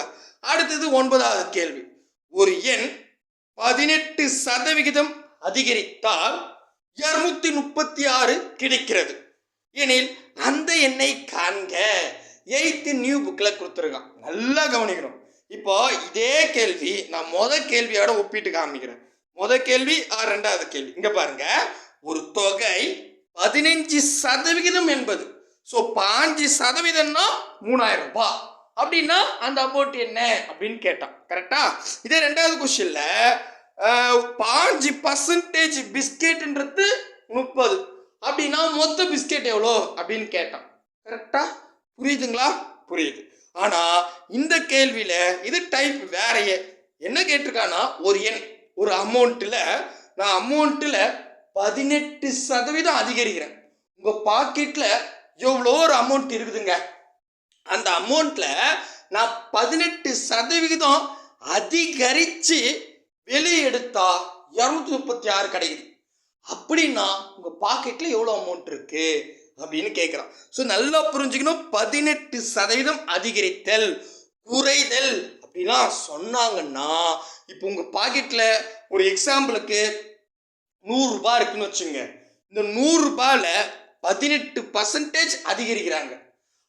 அடுத்தது 9வது கேள்வி. ஒரு எண் 18% அதிகரித்தால் 236 கிடைக்கிறது எனில் அந்த எண்ணை காண்க. 8th நியூ புக்கில் கொடுத்துருக்கான். நல்லா கவனிக்கணும். இப்போ இதே கேள்வி நான் கேள்வியோட ஒப்பிட்டு காமிக்கிறேன். கேள்வி 2வது கேள்வி. இங்க பாருங்க, ஒரு தொகை 15% என்பது, ஸோ 5%ன்னா 3000 ரூபாய் அப்படின்னா அந்த அமௌண்ட் என்ன அப்படின்னு கேட்டான். கரெக்டா? இதே 2வது கொஸ்டின்ல 5% பிஸ்கெட்ன்றது 30 அப்படின்னா மொத்த பிஸ்கெட் எவ்வளோ அப்படின்னு கேட்டான். கரெக்டா? புரியுதுங்களா? புரியுது. ஆனா இந்த கேள்வியில இது டைப் வேறையே. என்ன கேட்டிருக்கானா, ஒரு எண் ஒரு அமௌண்ட்ல நான் அமௌண்ட்ல 18% அதிகரிக்கிறேன். உங்க பாக்கெட்ல எவ்வளோ ஒரு அமௌண்ட் இருக்குதுங்க, அந்த அமௌண்ட்ல நான் 18% அதிகரிச்சு வெளியே எடுத்தா 236 கிடைக்குது. அப்படின்னா உங்க பாக்கெட்ல எவ்வளோ அமௌண்ட் இருக்கு அப்படின்னு கேட்குறான். ஸோ நல்லா புரிஞ்சுக்கணும். 18% அதிகரித்தல் குறைதல் அப்படிலாம் சொன்னாங்கன்னா, இப்போ உங்கள் பாக்கெட்டில் ஒரு எக்ஸாம்பிளுக்கு 100 ரூபாய் இருக்குன்னு வச்சுங்க. இந்த 100 ரூபாயில் 18% அதிகரிக்கிறாங்க.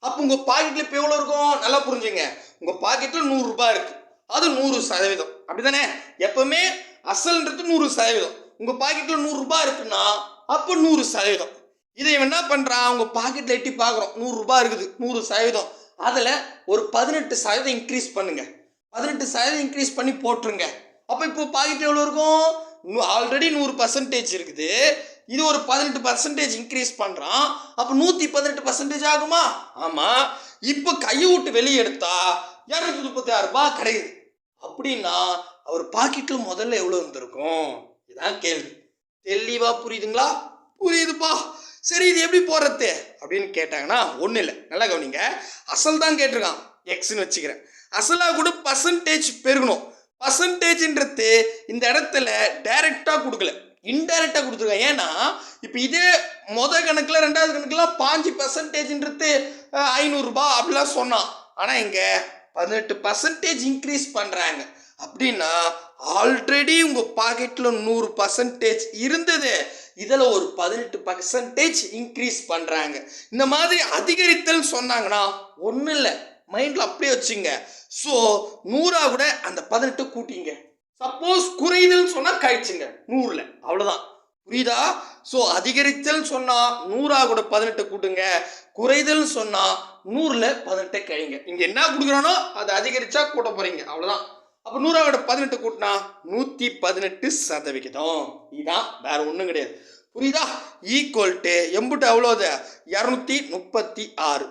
அப்போ உங்கள் பாக்கெட்டில் இப்போ எவ்வளோ இருக்கும்? நல்லா புரிஞ்சுங்க. உங்கள் பாக்கெட்டில் 100 ரூபாய் இருக்கு, அது 100%. அப்படி தானே? எப்பவுமே அசல்ன்றது 100%. உங்கள் பாக்கெட்டில் 100 ரூபாய் இருக்குன்னா அப்போ 100%. இதை என்ன பண்ணுறான், அவங்க பாக்கெட்டில் எட்டி பார்க்குறோம், 100 ரூபாய் இருக்குது, 100%. அதில் ஒரு 18% இன்க்ரீஸ் பண்ணுங்க, 18% இன்க்ரீஸ் பண்ணி போட்டுருங்க. அப்போ இப்போ பாக்கெட் எவ்வளோ இருக்கும்? ஆல்ரெடி 100% இருக்குது, இது ஒரு 18% இன்க்ரீஸ் பண்ணுறான், அப்போ 118% ஆகுமா? ஆமாம். இப்போ கையை விட்டு வெளியே எடுத்தா 236 ரூபாய் கிடைக்குது. அப்படின்னா அவர் பாக்கெட்டில் முதல்ல எவ்வளோ இருந்திருக்கும்? இதான் கேள்வி. தெளிவாக புரியுதுங்களா? புரியுதுப்பா. சரி, இது எப்படி போறது அப்படின்னு கேட்டாங்கன்னா ஒன்றும் இல்லை, நல்லா கவனிங்க. அசல் தான் கேட்டிருக்கான், எக்ஸ்ன்னு வச்சுக்கிறேன். அசலாக கூட பர்சன்டேஜ் பெருகணும். பர்சன்டேஜ்ன்றது இந்த இடத்துல டைரக்டா கொடுக்கல, இன்டைரக்டா கொடுத்துருக்காங்க. ஏன்னா இப்போ இதே கணக்குல ரெண்டாவது கணக்குலாம் 5% 500 அப்படிலாம் சொன்னான். ஆனா இங்க 18% இன்க்ரீஸ் பண்றாங்க. அப்படின்னா ஆல்ரெடி உங்க பாக்கெட்ல 100% இருந்தது, இதுல ஒரு 18% இன்க்ரீஸ் பண்றாங்க. இந்த மாதிரி அதிகரித்தல் சொன்னாங்கன்னா ஒன்றும் இல்லை, மைண்ட்ல அப்படியே வச்சுங்க. ஸோ 100 கூட அந்த 18 கூட்டிங்க. சப்போஸ் குறைதல் சொன்னா கழிச்சுங்க 100ல, அவ்வளவுதான். புரியுதா? ஸோ அதிகரித்தல் சொன்னா 100 கூட 18 கூட்டுங்க, குறைதல் சொன்னா 100ல 18 கழிங்க. இங்க என்ன கொடுக்குறானோ அதை அதிகரிச்சா கூட்ட போறீங்க, அவ்வளவுதான். அப்ப 100 கூட 18 கூட்டினா 118%. இதுதான், வேற ஒண்ணும் கிடையாது. புரியுதா? ஈக்குவல் டு எம்புட்டு அவ்வளோது 236,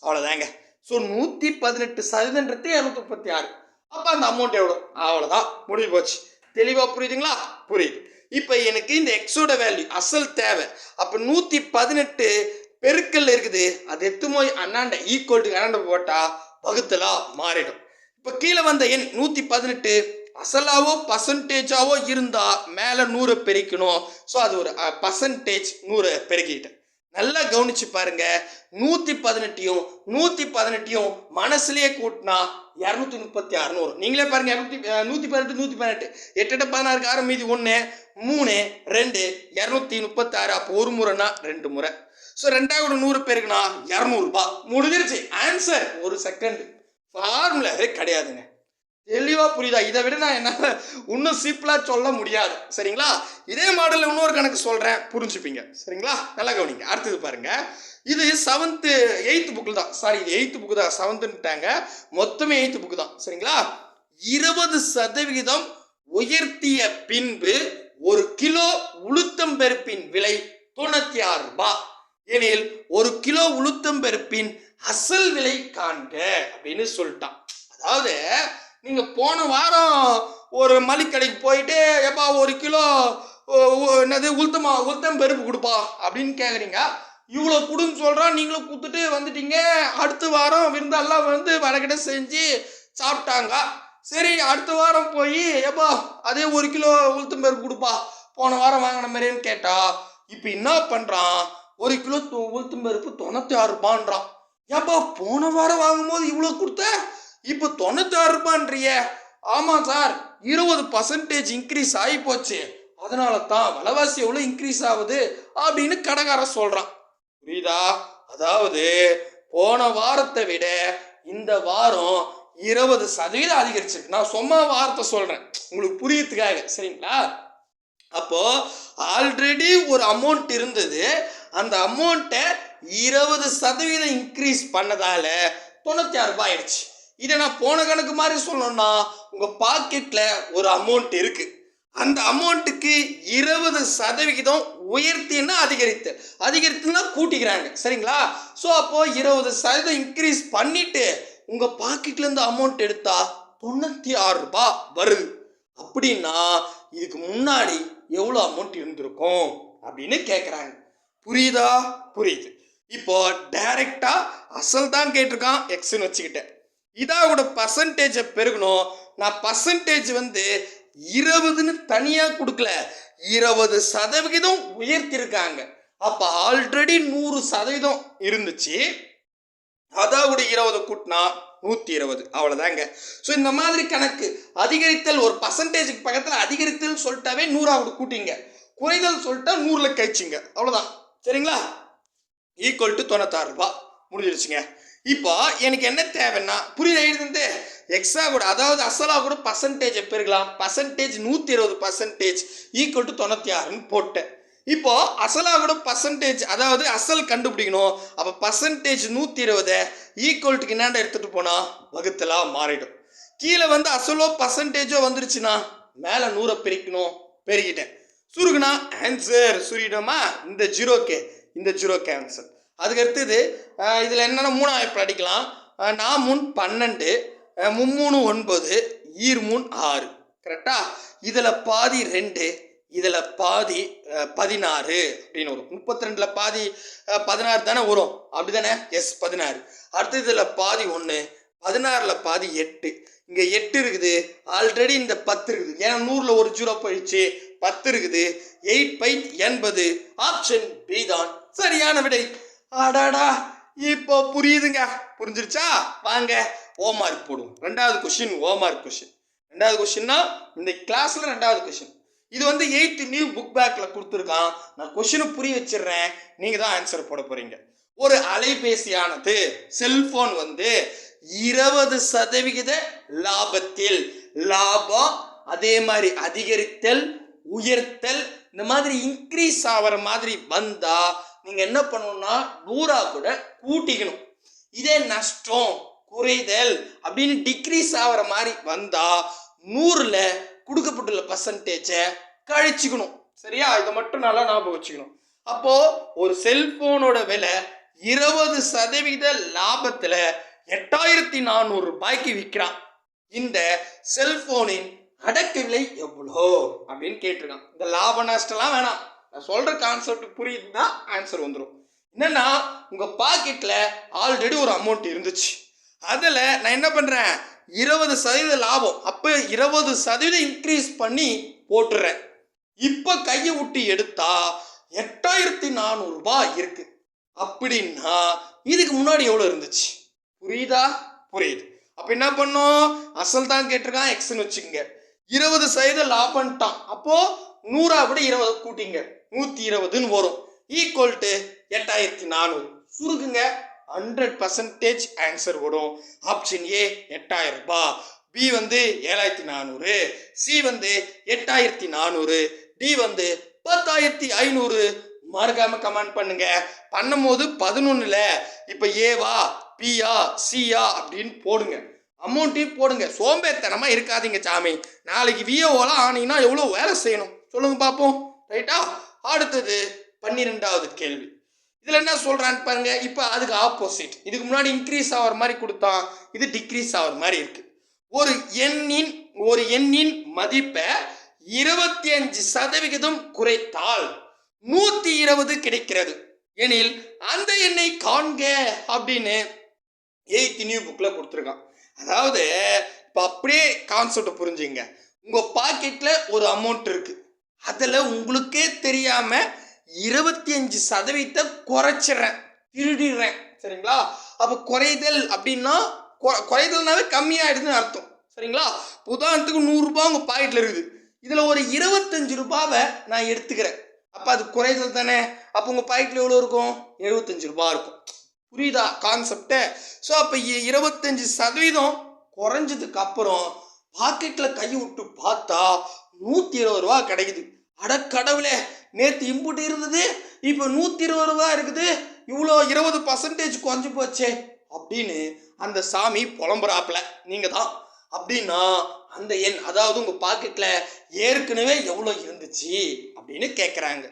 அவ்வளோதாங்க. ஸோ 118% 236. அப்போ அந்த அமௌண்ட் எவ்வளோ? அவ்வளோதான், முடிஞ்சு போச்சு. தெளிவாக புரியுதுங்களா? புரியுது. இப்போ எனக்கு இந்த எக்ஸோட வேல்யூ அசல் தேவை. அப்போ 118 பெருக்கல் இருக்குது, அது எத்துமோய் அண்ணாண்ட ஈக்குவல் டு அண்ணாண்ட போட்டா வகுத்தலா மாறிடும். இப்போ கீழே வந்த எண் 118 அசலாவோ பர்சன்டேஜாவோ இருந்தா மேலே 100 பெருக்கணும். ஸோ அது ஒரு பர்சன்டேஜ் 100 பெருக்கிட்டேன். நல்லா கவனிச்சு பாருங்க. 118 118 மனசுலயே கூட்டினா 236 வரும். நீங்களே பாருங்க. 118 118 8 16 6 மீதி 1 3 2 236. அப்போ ஒரு முறைனா 2 முறை. ஸோ 2 100 பேருக்குனா 200 முடிஞ்சிருச்சு. Answer 1 second. ஃபார்முலா கிடையாதுங்க. தெளிவா புரியுதா? இதை விட நான் என்ன இன்னும் சிம்பிளா சொல்ல முடியாது. சரிங்களா? இதே மாடல்ல இன்னொரு கணக்கு சொல்றேன், புரிஞ்சுப்பீங்க. சரிங்களா? நல்லா கவனிங்க. அடுத்தது பாருங்க. இது 7th 8th புக்கில் தான். சாரி, இது 8th புக்கு தான். 7th மொத்தமே 8th புக்கு தான். சரிங்களா? 20% உயர்த்திய பின்பு 1 கிலோ உளுத்தம் பருப்பின் விலை 96 எனில் 1 கிலோ உளுத்தம் பருப்பின் அசல் விலை காண்க அப்படின்னு சொல்லிட்டான். அதாவது நீங்க போன வாரம் ஒரு மளிகடைக்கு போயிட்டு எப்பா 1 கிலோ என்னது உளுத்தம் பருப்பு கொடுப்பா அப்படின்னு கேட்குறீங்க. இவ்வளோ கொடுன்னு சொல்கிறான், நீங்களும் கொடுத்துட்டு வந்துட்டீங்க. அடுத்த வாரம் விருந்தெல்லாம் வந்து வடகிட்ட செஞ்சு சாப்பிட்டாங்க. சரி, அடுத்த வாரம் போய் எப்பா அதே 1 கிலோ உளுத்தம் பருப்பு கொடுப்பா, போன வாரம் வாங்கின மாதிரின்னு கேட்டா இப்போ என்ன பண்ணுறான்? 1 கிலோ உளுத்தம் பருப்பு 96 ஏப்பா போன வாரம் வாங்கும்போது இவ்வளோ கொடுத்த, இப்போ 96 ஆமாம் சார், 20% இன்க்ரீஸ் ஆகி போச்சு, அதனால தான் விலைவாசி எவ்வளோ இன்க்ரீஸ் ஆகுது அப்படின்னு கடைக்காரன் சொல்கிறான். புரியுதா? அதாவது போன வாரத்தை விட இந்த வாரம் 20% அதிகரிச்சிருக்கு. நான் சும்மா வார்த்தை சொல்கிறேன் உங்களுக்கு புரியறதுக்காக. சரிங்களா? அப்போ ஆல்ரெடி ஒரு அமௌண்ட் இருந்தது, அந்த அமௌண்ட்டை 20% இன்க்ரீஸ் பண்ணதால 96 ஆயிடுச்சு. இதை நான் போன கணக்கு மாதிரி சொல்லணும்னா உங்க பாக்கெட்ல ஒரு அமௌண்ட் இருக்கு, அந்த அமௌண்ட்டுக்கு 20% உயர்த்தினா அதிகரித்துனா கூட்டிக்கிறாங்க. சரிங்களா? ஸோ அப்போ 20% இன்க்ரீஸ் பண்ணிட்டு உங்க பாக்கெட்ல இருந்து அமௌண்ட் எடுத்தா 96 வருது. அப்படின்னா இதுக்கு முன்னாடி எவ்வளோ அமௌண்ட் இருந்திருக்கும் அப்படின்னு கேட்குறாங்க. புரியுதா? புரியுது. இப்போ டைரக்டா அசல் தான் கேட்டிருக்கான், எக்ஸ்ன்னு வச்சுக்கிட்டேன். இதோட பர்சன்டேஜை பெருகணும். நான் பர்சன்டேஜ் வந்து 20ன்னு தனியாக கொடுக்கல, 20% உயர்த்திருக்காங்க. அப்போ ஆல்ரெடி 100% இருந்துச்சு, அதோட 20 கூட்டினா 120, அவ்வளோதாங்க. ஸோ இந்த மாதிரி கணக்கு அதிகரித்தல் ஒரு பர்சன்டேஜுக்கு பக்கத்தில் அதிகரித்தல் சொல்லிட்டாவே 100 கூட்டிங்க, குறைதல் சொல்லிட்டா 100ல் கழிச்சிங்க, அவ்வளோதான். சரிங்களா? Equal to 96 முடிஞ்சிருச்சுங்க. இப்போ எனக்கு என்ன தேவைன்னா புரியுது எழுதுந்து எக்ஸா கூட, அதாவது அசலா கூட பர்சன்டேஜை பெருகலாம். பர்சன்டேஜ் 120% ஈக்குவல் டு 96ன்னு போட்டேன். இப்போ அசலா கூட பர்சன்டேஜ், அதாவது அசல் கண்டுபிடிக்கணும். அப்போ பர்சன்டேஜ் 120 ஈக்குவல் டுக்கு என்னாண்ட எடுத்துட்டு போனா வகுத்தலா மாறிடும். கீழே வந்து அசலோ பர்சன்டேஜோ வந்துருச்சுன்னா மேலே 100 பெருக்கணும், பெருகிட்டேன். சுருகுனா ஆன்சர் சுருகிட்டோமா? இந்த ஜீரோக்கு ஆன்சர். அதுக்கு அடுத்தது இதில் என்னென்ன 3 வாய்ப்பு அடிக்கலாம். 4 3 12, 3 9, 3 6. கரெக்டா? இதில் பாதி 2, இதில் பாதி 16 அப்படின்னு வரும். 32ல் பாதி 16 தானே வரும், அப்படி தானே? எஸ் 16. அடுத்து இதில் பாதி 1, 16ல் பாதி 8. இங்கே 8 இருக்குது, ஆல்ரெடி இந்த 10 இருக்குது, ஏன்னா 100ல் ஒரு 0 போயிடுச்சு, 10 இருக்குது. 8/80. ஆப்ஷன் பி தான் சரியான விடை. ஆடாடா, இப்போ புரியுதுங்க, புரிஞ்சிருச்சா? வாங்க ஹோம்ஒர்க் போடுவோம். 2வது கொஸ்டின் ஹோம்ஒர்க் கொஸ்டின். 2வது கொஸ்டின்னா இந்த கிளாஸ்ல 2வது கொஸ்டின். இது வந்து 8th நியூ புக் பேக்ல கொடுத்துருக்கான். நான் கொஸ்டினை புரிய வச்சிடுறேன், நீங்க தான் ஆன்சர் போட போறீங்க. ஒரு அலைபேசியானது செல்போன் வந்து 20% லாபத்தில், லாபம் அதே மாதிரி அதிகரித்தல் உயர்த்தல் இந்த மாதிரி இன்க்ரீஸ் ஆகிற மாதிரி வந்தா நீங்க என்ன பண்ணணும்னா 100 கூட கூட்டிக்கணும். இதே நஷ்டம் குறைதல் அப்படின்னு டிக்ரீஸ் ஆகிற மாதிரி வந்தா 100ல் கொடுக்கப்பட்டுள்ள பர்சன்டேஜை கழிச்சுக்கணும். சரியா? இதை மட்டும் நல்லா ஞாபகம் வச்சுக்கணும். அப்போ ஒரு செல்போனோட விலை 20% லாபத்துல 8400 ரூபாய்க்கு விற்கிறான். இந்த செல்போனின் அடக்க விலை எவ்வளோ அப்படின்னு கேட்டிருக்கான். இந்த லாப நஷ்டம்லாம் வேணாம், நான் சொல்ற கான்செப்ட் புரியுதுன்னா ஆன்சர் வந்துடும். என்னன்னா உங்க பாக்கெட்ல ஆல்ரெடி ஒரு அமௌண்ட் இருந்துச்சு, அதில் நான் என்ன பண்றேன் 20% லாபம், அப்போ 20% இன்க்ரீஸ் பண்ணி போட்டுறேன். இப்போ கையை விட்டு எடுத்தா 8400 ரூபாய் இருக்கு. அப்படின்னா இதுக்கு முன்னாடி எவ்வளோ இருந்துச்சு? புரியுதா? புரியுது. அப்போ என்ன பண்ணும், அசல் தான் கேட்டிருக்கான், எக்ஸ்ன்னு வச்சுக்கோங்க. 20% லாபம்ட்டான், அப்போ 100 கூட 20 கூட்டிங்க 120ன்னு வரும். Equal to 8400. சுருக்குங்க, 100% ஆன்சர் வரும். ஆப்ஷன் ஏ 8000 ரூபாய், பி வந்து 7400, சி வந்து 8400, டி வந்து 10500. மறக்காம கமெண்ட் பண்ணுங்க. பண்ணும்போது 11ல் இப்போ ஏவா பியா சியா அப்படின்னு போடுங்க, அமௌண்ட்டையும் போடுங்க. சோம்பேத்தனமா இருக்காதீங்க சாமி. நாளைக்கு விஓலாம் ஆனீங்கன்னா எவ்வளோ வேலை செய்யணும் சொல்லுங்க பார்ப்போம். ரைட்டா? அடுத்தது 12வது கேள்வி. இதில் என்ன சொல்கிறான்னு பாருங்க. இப்போ அதுக்கு ஆப்போசிட், இதுக்கு முன்னாடி இன்க்ரீஸ் ஆகிற மாதிரி கொடுத்தான், இது டிக்ரீஸ் ஆகிற மாதிரி இருக்கு. ஒரு எண்ணின் மதிப்பை 25% குறைத்தால் 120 கிடைக்கிறது எனில் அந்த எண்ணை காண்க அப்படின்னு 8th நியூ புக்கில் கொடுத்துருக்கான். அதாவது இப்போ அப்படியே கான்செப்ட் புரிஞ்சுங்க. உங்கள் பாக்கெட்டில் ஒரு அமௌண்ட் இருக்கு, அதில் உங்களுக்கே தெரியாமல் 25% குறைச்சிட்றேன், திருடிடுறேன். சரிங்களா? அப்போ குறைதல் அப்படின்னா குறைதல்னாவே கம்மியாயிடுதுன்னு அர்த்தம். சரிங்களா? உதாரணத்துக்கு 100 ரூபாய் உங்கள் பாக்கெட்டில் இருக்குது, இதில் ஒரு 25 ரூபாவை நான் எடுத்துக்கிறேன், அப்போ அது குறைதல் தானே. அப்போ உங்கள் பாக்கெட்டில் எவ்வளோ இருக்கும்? 75 ரூபாய் இருக்கும். புரியுதா கான்செப்டை? ஸோ அப்போ 25% குறைஞ்சதுக்கு அப்புறம் பாக்கெட்டில் கை விட்டு பார்த்தா 120 ரூபா கிடைக்குது. அட கடவுளே, நேற்று இம்புட்டு இருந்தது இப்போ 120 ரூபா இருக்குது, இவ்வளோ 20% குறைஞ்சி போச்சே அப்படின்னு அந்த சாமி புலம்புறாப்புல. நீங்கள் தான் அப்படின்னா அந்த எண், அதாவது உங்கள் பாக்கெட்டில் ஏற்கனவே எவ்வளோ இருந்துச்சு அப்படின்னு கேட்குறாங்க.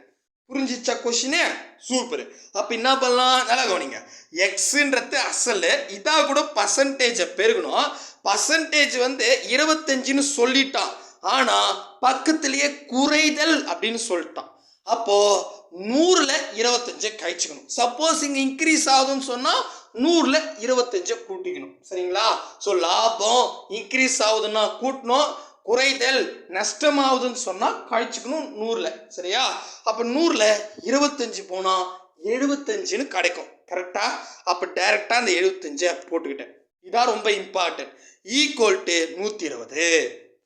புரிஞ்சிச்சா கொஸ்டினு? சூப்பர். அப்போ என்ன பண்ணலாம், நல்லா கவனிங்க. எக்ஸுன்றது அசல், இதாக கூட பர்சன்டேஜை பெருகணும். பர்சன்டேஜ் வந்து 25ன்னு சொல்லிட்டான், ஆனால் பக்கத்துலேயே குறைதல் அப்படின்னு சொல்லிட்டான். அப்போது 100ல் 25 கழிச்சுக்கணும். சப்போஸ் இங்கே இன்க்ரீஸ் ஆகுதுன்னு சொன்னால் 100ல் 25 கூட்டிக்கணும். சரிங்களா? ஸோ லாபம் இன்க்ரீஸ் ஆகுதுன்னா கூட்டணும், குறைதல் நஷ்டமாகுதுன்னு சொன்னால் கழிச்சுக்கணும் 100ல். சரியா? அப்போ 100ல் 25 போனால் 75ன்னு கிடைக்கும். கரெக்டா? அப்போ டைரெக்டாக அந்த 75 போட்டுக்கிட்டேன். இதான் ரொம்ப இம்பார்ட்டன்ட். Equal to 120.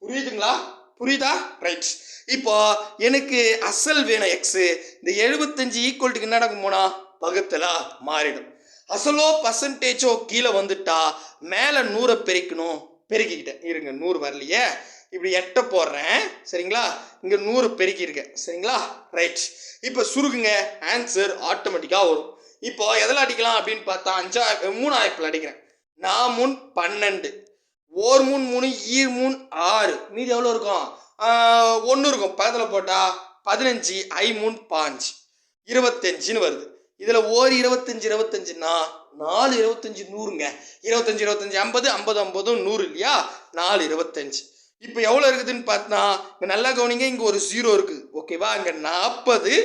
புரியுதுங்களா? புரியுதா? ரைட். இப்போ எனக்கு அசல் வேணும் எக்ஸு. இந்த 75 ஈக்குவல்ட்டுக்கு என்ன நடக்கும் போனால் பகுத்தலா மாறிடும். அசலோ பர்சன்டேஜோ கீழே வந்துட்டா மேலே 100 பெருக்கணும். பெருக்கிக்கிட்டேன், இருங்க 100 வரலையே, இப்படி 8 போடுறேன். சரிங்களா? இங்கே 100 பெருக்கியிருக்கேன். சரிங்களா? ரைட். இப்போ சுருக்குங்க, ஆன்சர் ஆட்டோமேட்டிக்காக வரும். இப்போ எதில் அடிக்கலாம் அப்படின்னு பார்த்தா 3 ஆயிரத்தில் அடிக்கிறேன். 4 3 12, 1 3 3 ஈர் 3 6, மீதி எவ்வளோ இருக்கும்? 1 இருக்கும். பக்கத்தில் போட்டால் 15, ஐ 3 5, 25ன்னு வருது. இதில் ஒரு 25ன்னா 4 25 100ங்க. 25 25 50 50 50 100 இல்லையா? 4 25. இப்போ எவ்வளோ இருக்குதுன்னு பார்த்தா இங்கே நல்லா கவனிங்க, இங்கே ஒரு 0 இருக்குது. ஓகேவா? இங்கே 40,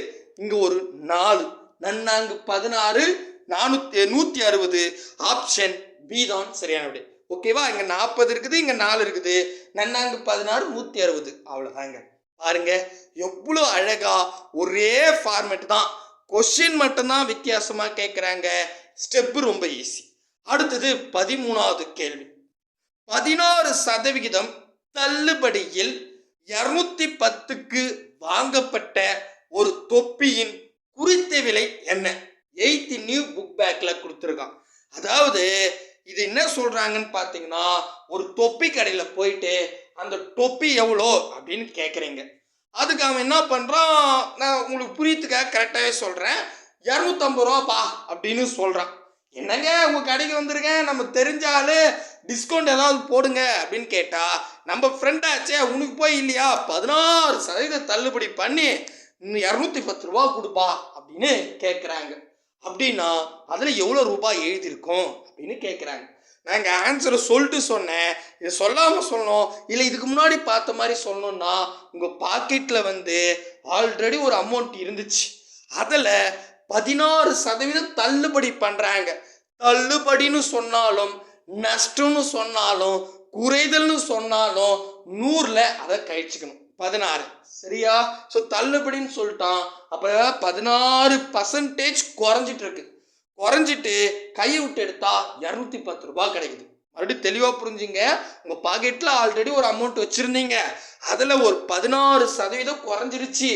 இங்கே ஒரு 4, நன்னாங்கு 16, 160. ஆப்ஷன் பி தான் சரியான விடை. ஓகேவா? இங்க 40 இருக்குது, இங்க 4 இருக்குது. நன்னாங்கு 16 160 அவ்வளோதாங்க. பாருங்க எவ்வளோ அழகா ஒரே ஃபார்மேட் தான். கொஸ்டின் மட்டும்தான் வித்தியாசமா கேட்குறாங்க. ஸ்டெப்பு ரொம்ப ஈஸி. அடுத்தது 13வது கேள்வி. 16% தள்ளுபடியில் 210க்கு வாங்கப்பட்ட ஒரு தொப்பியின் குறித்த விலை என்ன? 8th நியூ புக் பேக்ல கொடுத்துருக்கான். அதாவது இது என்ன சொல்றாங்கன்னு பார்த்தீங்கன்னா, ஒரு தொப்பி கடையில் போயிட்டு அந்த தொப்பி எவ்வளோ அப்படின்னு கேட்குறீங்க. அதுக்கு அவன் என்ன பண்ணுறான், நான் உங்களுக்கு புரியத்துக்காக கரெக்டாகவே சொல்கிறேன், 250 ரூபாப்பா அப்படின்னு சொல்கிறான். என்னங்க உங்கள் கடைக்கு வந்திருக்கேன், நம்ம தெரிஞ்சாலே டிஸ்கவுண்ட் ஏதாவது போடுங்க அப்படின்னு கேட்டால், நம்ம ஃப்ரெண்டாச்சே உனக்கு போய் இல்லையா 16% தள்ளுபடி பண்ணி 210 ரூபா கொடுப்பா அப்படின்னு கேட்குறாங்க. அப்படின்னா அதில் எவ்வளோ ரூபாய் எழுதியிருக்கோம் அப்படின்னு கேட்குறாங்க. நான் இங்கே ஆன்சரை சொல்லிட்டு சொன்னேன். இதை சொல்லாமல் சொல்லணும், இல்லை இதுக்கு முன்னாடி பார்த்த மாதிரி சொல்லணும்னா, உங்கள் பாக்கெட்டில் வந்து ஆல்ரெடி ஒரு அமௌண்ட் இருந்துச்சு. அதில் 16% தள்ளுபடி பண்ணுறாங்க. தள்ளுபடின்னு சொன்னாலும், நஷ்டம்னு சொன்னாலும், குறைதல்னு சொன்னாலும் 100ல் அதை கழிச்சுக்கணும். 16 சரியா? ஸோ தள்ளுபடின்னு சொல்லிட்டான். அப்போ 16% குறைஞ்சிட்டு இருக்கு. குறைஞ்சிட்டு கையை விட்டு எடுத்தா 210 ரூபாய் கிடைக்குது. மறுபடியும் தெளிவாக புரிஞ்சுங்க. உங்கள் பாக்கெட்டில் ஆல்ரெடி ஒரு அமௌண்ட் வச்சுருந்தீங்க, அதில் ஒரு 16% குறைஞ்சிருச்சு.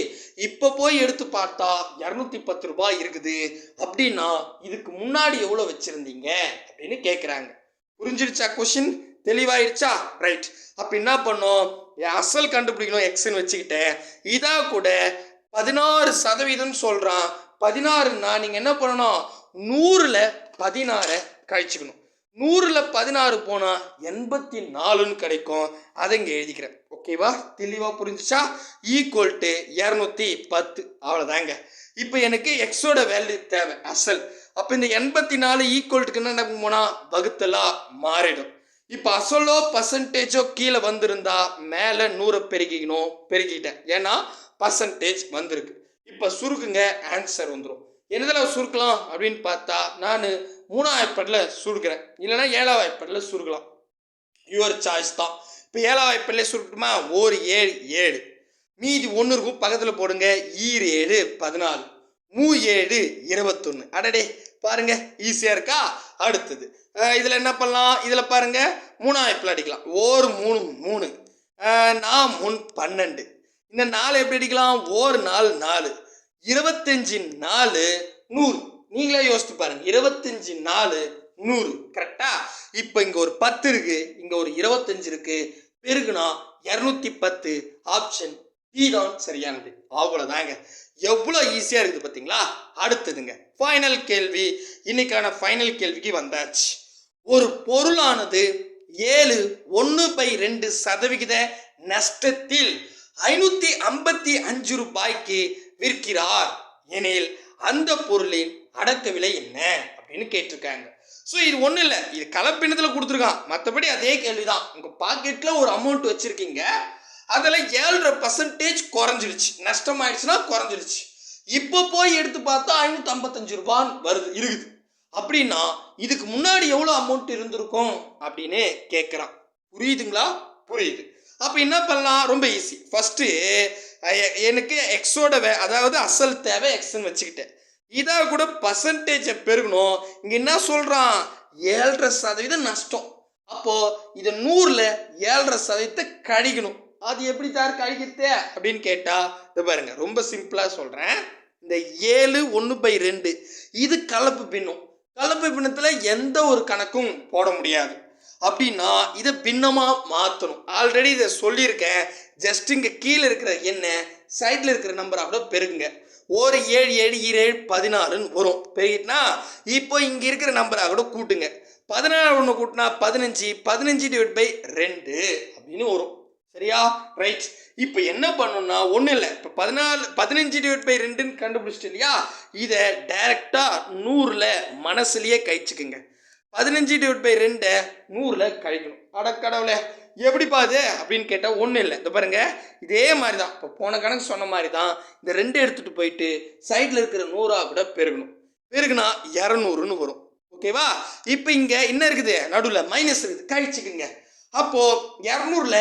இப்போ போய் எடுத்து பார்த்தா 210 ரூபாய் இருக்குது. அப்படின்னா இதுக்கு முன்னாடி எவ்வளோ வச்சுருந்தீங்க அப்படின்னு கேட்குறாங்க. புரிஞ்சிருச்சா? கொஷின் தெளிவாயிடுச்சா? ரைட். அப்போ என்ன பண்ணோம், அசல் கண்டுபிடிக்கணும் எக்ஸ்ன்னு வச்சுக்கிட்டேன். இதாக கூட 16% சொல்கிறான். 16ன்னா நீங்கள் என்ன பண்ணணும், 100ல் 16 கழிச்சுக்கணும். 100ல் 16 போனால் 84ன்னு கிடைக்கும். அதை இங்கே எழுதிக்கிறேன். ஓகேவா? தெளிவாக புரிஞ்சிச்சா? ஈக்குவல் டு 210 அவ்வளோதாங்க. இப்போ எனக்கு எக்ஸோட வேல்யூ தேவை அசல். அப்போ இந்த 84 ஈக்குவல்ட்டுக்கு என்ன போனால் வகுத்தலாக மாறிடும். இப்போ அசலோ பர்சன்டேஜோ கீழே வந்திருந்தா மேலே 100 பெருக்கிக்கணும். பெருக்கிட்டேன், ஏன்னா பர்சன்டேஜ் வந்திருக்கு. இப்போ சுருக்குங்க, ஆன்சர் வந்துடும். என்னதில் சுருக்கலாம் அப்படின்னு பார்த்தா, நான் 3ஆம் வாய்ப்பாடில் சுருக்கிறேன், இல்லைன்னா 7ஆம் வாய்ப்பாடில் சுருக்கலாம். யுவர் சாய்ஸ் தான். இப்போ 7ஆம் வாய்ப்பாடிலே சுருக்கட்டுமா? 1 7 7, மீதி 1 இருக்கும், பக்கத்தில் போடுங்க. 7 14, 7 21. அடடே பாருங்க, ஈஸியாக இருக்கா? அடுத்தது இதில் என்ன பண்ணலாம், இதில் பாருங்க 3ஆம் வாய்ப்பாடில் அடிக்கலாம். 1 3 3, 4 12. இந்த 4 எப்படி அடிக்கலாம்? 1 4 4, 25 4 100. நீங்களே யோசித்து பாருங்க, 25 4 100 கரெக்டா? இப்போ இங்கே ஒரு 10 இருக்கு, இங்கே ஒரு 25 இருக்கு, பெருகுனா 210. ஆப்ஷன் டி தான் சரியானது. அவ்வளோதாங்க. எவ்வளோ ஈஸியாக இருக்குது பார்த்தீங்களா? அடுத்ததுங்க ஃபைனல் கேள்வி. இன்னைக்கான ஃபைனல் கேள்விக்கு வந்தாச்சு. ஒரு பொருளானது 7 1/2% நஷ்டத்தில் 555 ரூபாய்க்கு விற்கிறார் எனில் அந்த பொருளின் அடக்க விலை என்ன அப்படின்னு கேட்டிருக்காங்க. ஸோ இது ஒன்றும் இல்லை, இது கலப்பினத்தில் கொடுத்துருக்கான். மற்றபடி அதே கேள்விதான். உங்கள் பாக்கெட்டில் ஒரு அமௌண்ட் வச்சுருக்கீங்க, அதில் 7.5% குறைஞ்சிருச்சு. நஷ்டமாயிடுச்சுன்னா குறைஞ்சிருச்சு. இப்போ போய் எடுத்து பார்த்தா 555 ரூபான்னு வருது இருக்குது. அப்படின்னா இதுக்கு முன்னாடி எவ்வளோ அமௌண்ட் இருந்திருக்கும் அப்படின்னு கேட்குறான். புரியுதுங்களா? புரியுது. அப்போ என்ன பண்ணலாம்? ரொம்ப ஈஸி. ஃபஸ்ட்டு எனக்கு எக்ஸோட அதாவது அசல் தேவை எக்ஸ்ன்னு வச்சுக்கிட்டேன். இதாக கூட பர்சன்டேஜை பெருகணும். இங்கே என்ன சொல்கிறான்? 7.5% நஷ்டம். அப்போது இதை 100ல் 7.5% கழிக்கணும். அது எப்படி சார் கழிக்கிறது அப்படின்னு கேட்டால், இதை பாருங்க, ரொம்ப சிம்பிளாக சொல்கிறேன். இந்த 7 1/2 இது கலப்பு பின்னம். கலப்பு பின்னத்தில் எந்த ஒரு கணக்கும் போட முடியாது. அப்படின்னா இதை பின்னமாக மாற்றணும். ஆல்ரெடி இதை சொல்லியிருக்கேன். ஜஸ்ட் இங்கே கீழே இருக்கிற என்ன சைடில் இருக்கிற நம்பராக கூட பெருகுங்க. ஒரு 7 7 7 14ன்னு வரும். பெருகிட்டுனா இப்போ இங்கே இருக்கிற நம்பராக கூட கூட்டுங்க. 14 ஒன்று கூட்டினா 15, 15/2 அப்படின்னு வரும். சரியா? ரைட். இப்போ என்ன பண்ணணும்னா ஒன்றும் இல்லை. இப்போ 15/2ன்னு கண்டுபிடிச்சிட்டு இல்லையா, இதை டைரெக்டாக 100ல் மனசுலேயே கழிச்சுக்குங்க. 15/2 100ல் கழிக்கணும். அடக்கடவுளே எப்படிப்பா அது அப்படின்னு கேட்டால் ஒன்றும் இல்லை. இந்த பாருங்க, இதே மாதிரி தான். இப்போ போன கணக்கு சொன்ன மாதிரி தான். இந்த 2 எடுத்துகிட்டு போயிட்டு சைடில் இருக்கிற 100ஆக கூட பெருகணும். பெருகுனா 200ன்னு வரும். ஓகேவா? இப்போ இங்க என்ன இருக்குது? நடுவில் மைனஸ் இருக்குது, கழிச்சுக்குங்க. அப்போ 200ல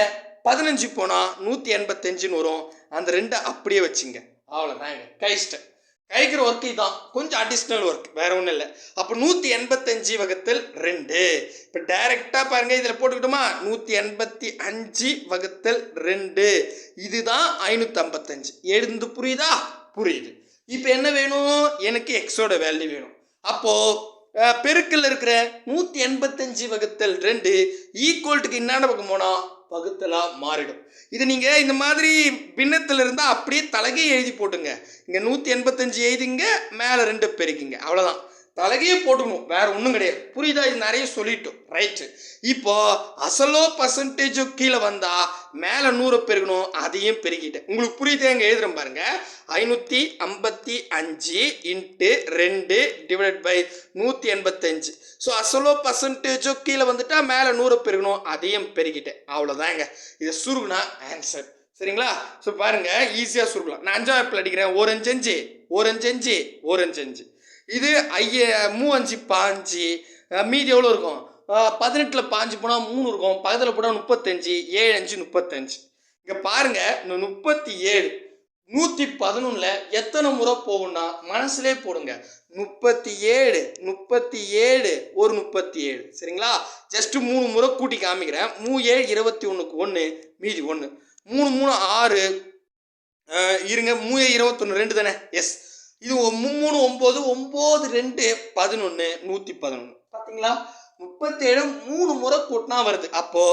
15 போனா 185ன்னு வரும். அந்த 2 அப்படியே வச்சுங்க. அவ்வளோதாங்க, கழிச்சிட்டேன். கழிக்கிற ஒர்க் இதான், கொஞ்சம் அடிஷ்னல் ஒர்க், வேற ஒன்றும் இல்லை. அப்போ 185 வகுத்தல் 2. இப்போ டைரக்டா பாருங்க, இதில் போட்டுக்கிட்டோமா? 185 வகுத்தல் 2, இதுதான் 555. எழுந்து புரியுதா? புரியுது. இப்போ என்ன வேணும்? எனக்கு எக்ஸோட வேல்யூ வேணும். அப்போ பெருக்கல் இருக்கிற 185 வகுத்தல் 2 ஈக்குவல்ட்டுக்கு என்னென்ன பக்கம் போனா வகுத்தலா மாறிடும். இது நீங்க இந்த மாதிரி பின்னத்தில் இருந்தா அப்படியே தலகை எழுதி போட்டுங்க. இங்க 185 எழுதிங்க, மேல 2 பெருக்கிங்க, அவ்வளவுதான். தலகையே போட்டுக்கணும், வேற ஒன்றும் கிடையாது. புரியுதா? இது நிறைய சொல்லிட்டோம், ரைட்டு. இப்போ அசலோ பர்சன்டேஜோ கீழே வந்தா மேல 100 பெருக்கணும், அதையும் பெருக்கிட்டேன். உங்களுக்கு புரியுதா? இங்க எழுதுறேன் பாருங்க. 555 இன்ட்டு 2 டிவைட் பை 185. ஸோ அசலோ பர்சன்டேஜோ கீழே வந்துட்டா மேல 100 பெருக்கணும், அதையும் பெருக்கிட்டேன். அவ்வளோதாங்க. இதை சுருகுனா ஆன்சர். சரிங்களா? ஸோ பாருங்க, ஈஸியா சுருக்கலாம். நான் 5ஆம் ஆப்பிள் அடிக்கிறேன். 1 5 5 1 5 5 1 5 5. இது 3 5 5, மீதி எவ்வளோ இருக்கும்? 18ல் 5 போனால் 3 இருக்கும், பக்கத்தில் போட்டால் 35, 7 5 35. இங்கே பாருங்க, இந்த 37 111ல் எத்தனை முறை போகும்னா மனசுலே போடுங்க. 37 37 ஒரு 37. சரிங்களா? ஜஸ்ட் 3 முறை கூட்டி காமிக்கிறேன். 3 7 21க்கு 1, மீதி 1. 3 3 6, இருங்க, 3 21 2 தானே? எஸ். இது 3 9 9 2 11 111. பார்த்தீங்களா? 37 3 முறை கூட்டினா வருது. அப்போ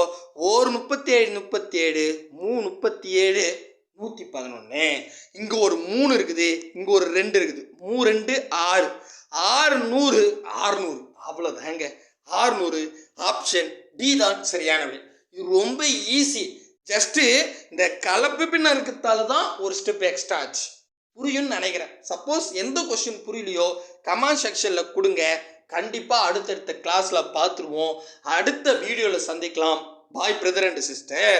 ஒரு 37 37, 3 37 111. இங்க ஒரு 3 இருக்குது, இங்க ஒரு 2 இருக்குது. 3 2 6, 6 100 600. அவ்வளோதாங்க, 600. ஆப்ஷன் டி தான் சரியான விடை. இது ரொம்ப ஈஸி. ஜஸ்ட் இந்த கலப்பு பின்ன இருக்கிறதால தான் ஒரு ஸ்டெப் எக்ஸ்ட்ரா ஆச்சு. புரியும்னு நினைக்கிறேன். சப்போஸ் எந்த கொஸ்டின் புரியலையோ கமெண்ட் செக்ஷனில் கொடுங்க. கண்டிப்பாக அடுத்தடுத்த கிளாஸில் பார்த்துருவோம். அடுத்த வீடியோவில் சந்திக்கலாம். பாய் பிரதர் அண்ட் சிஸ்டர்.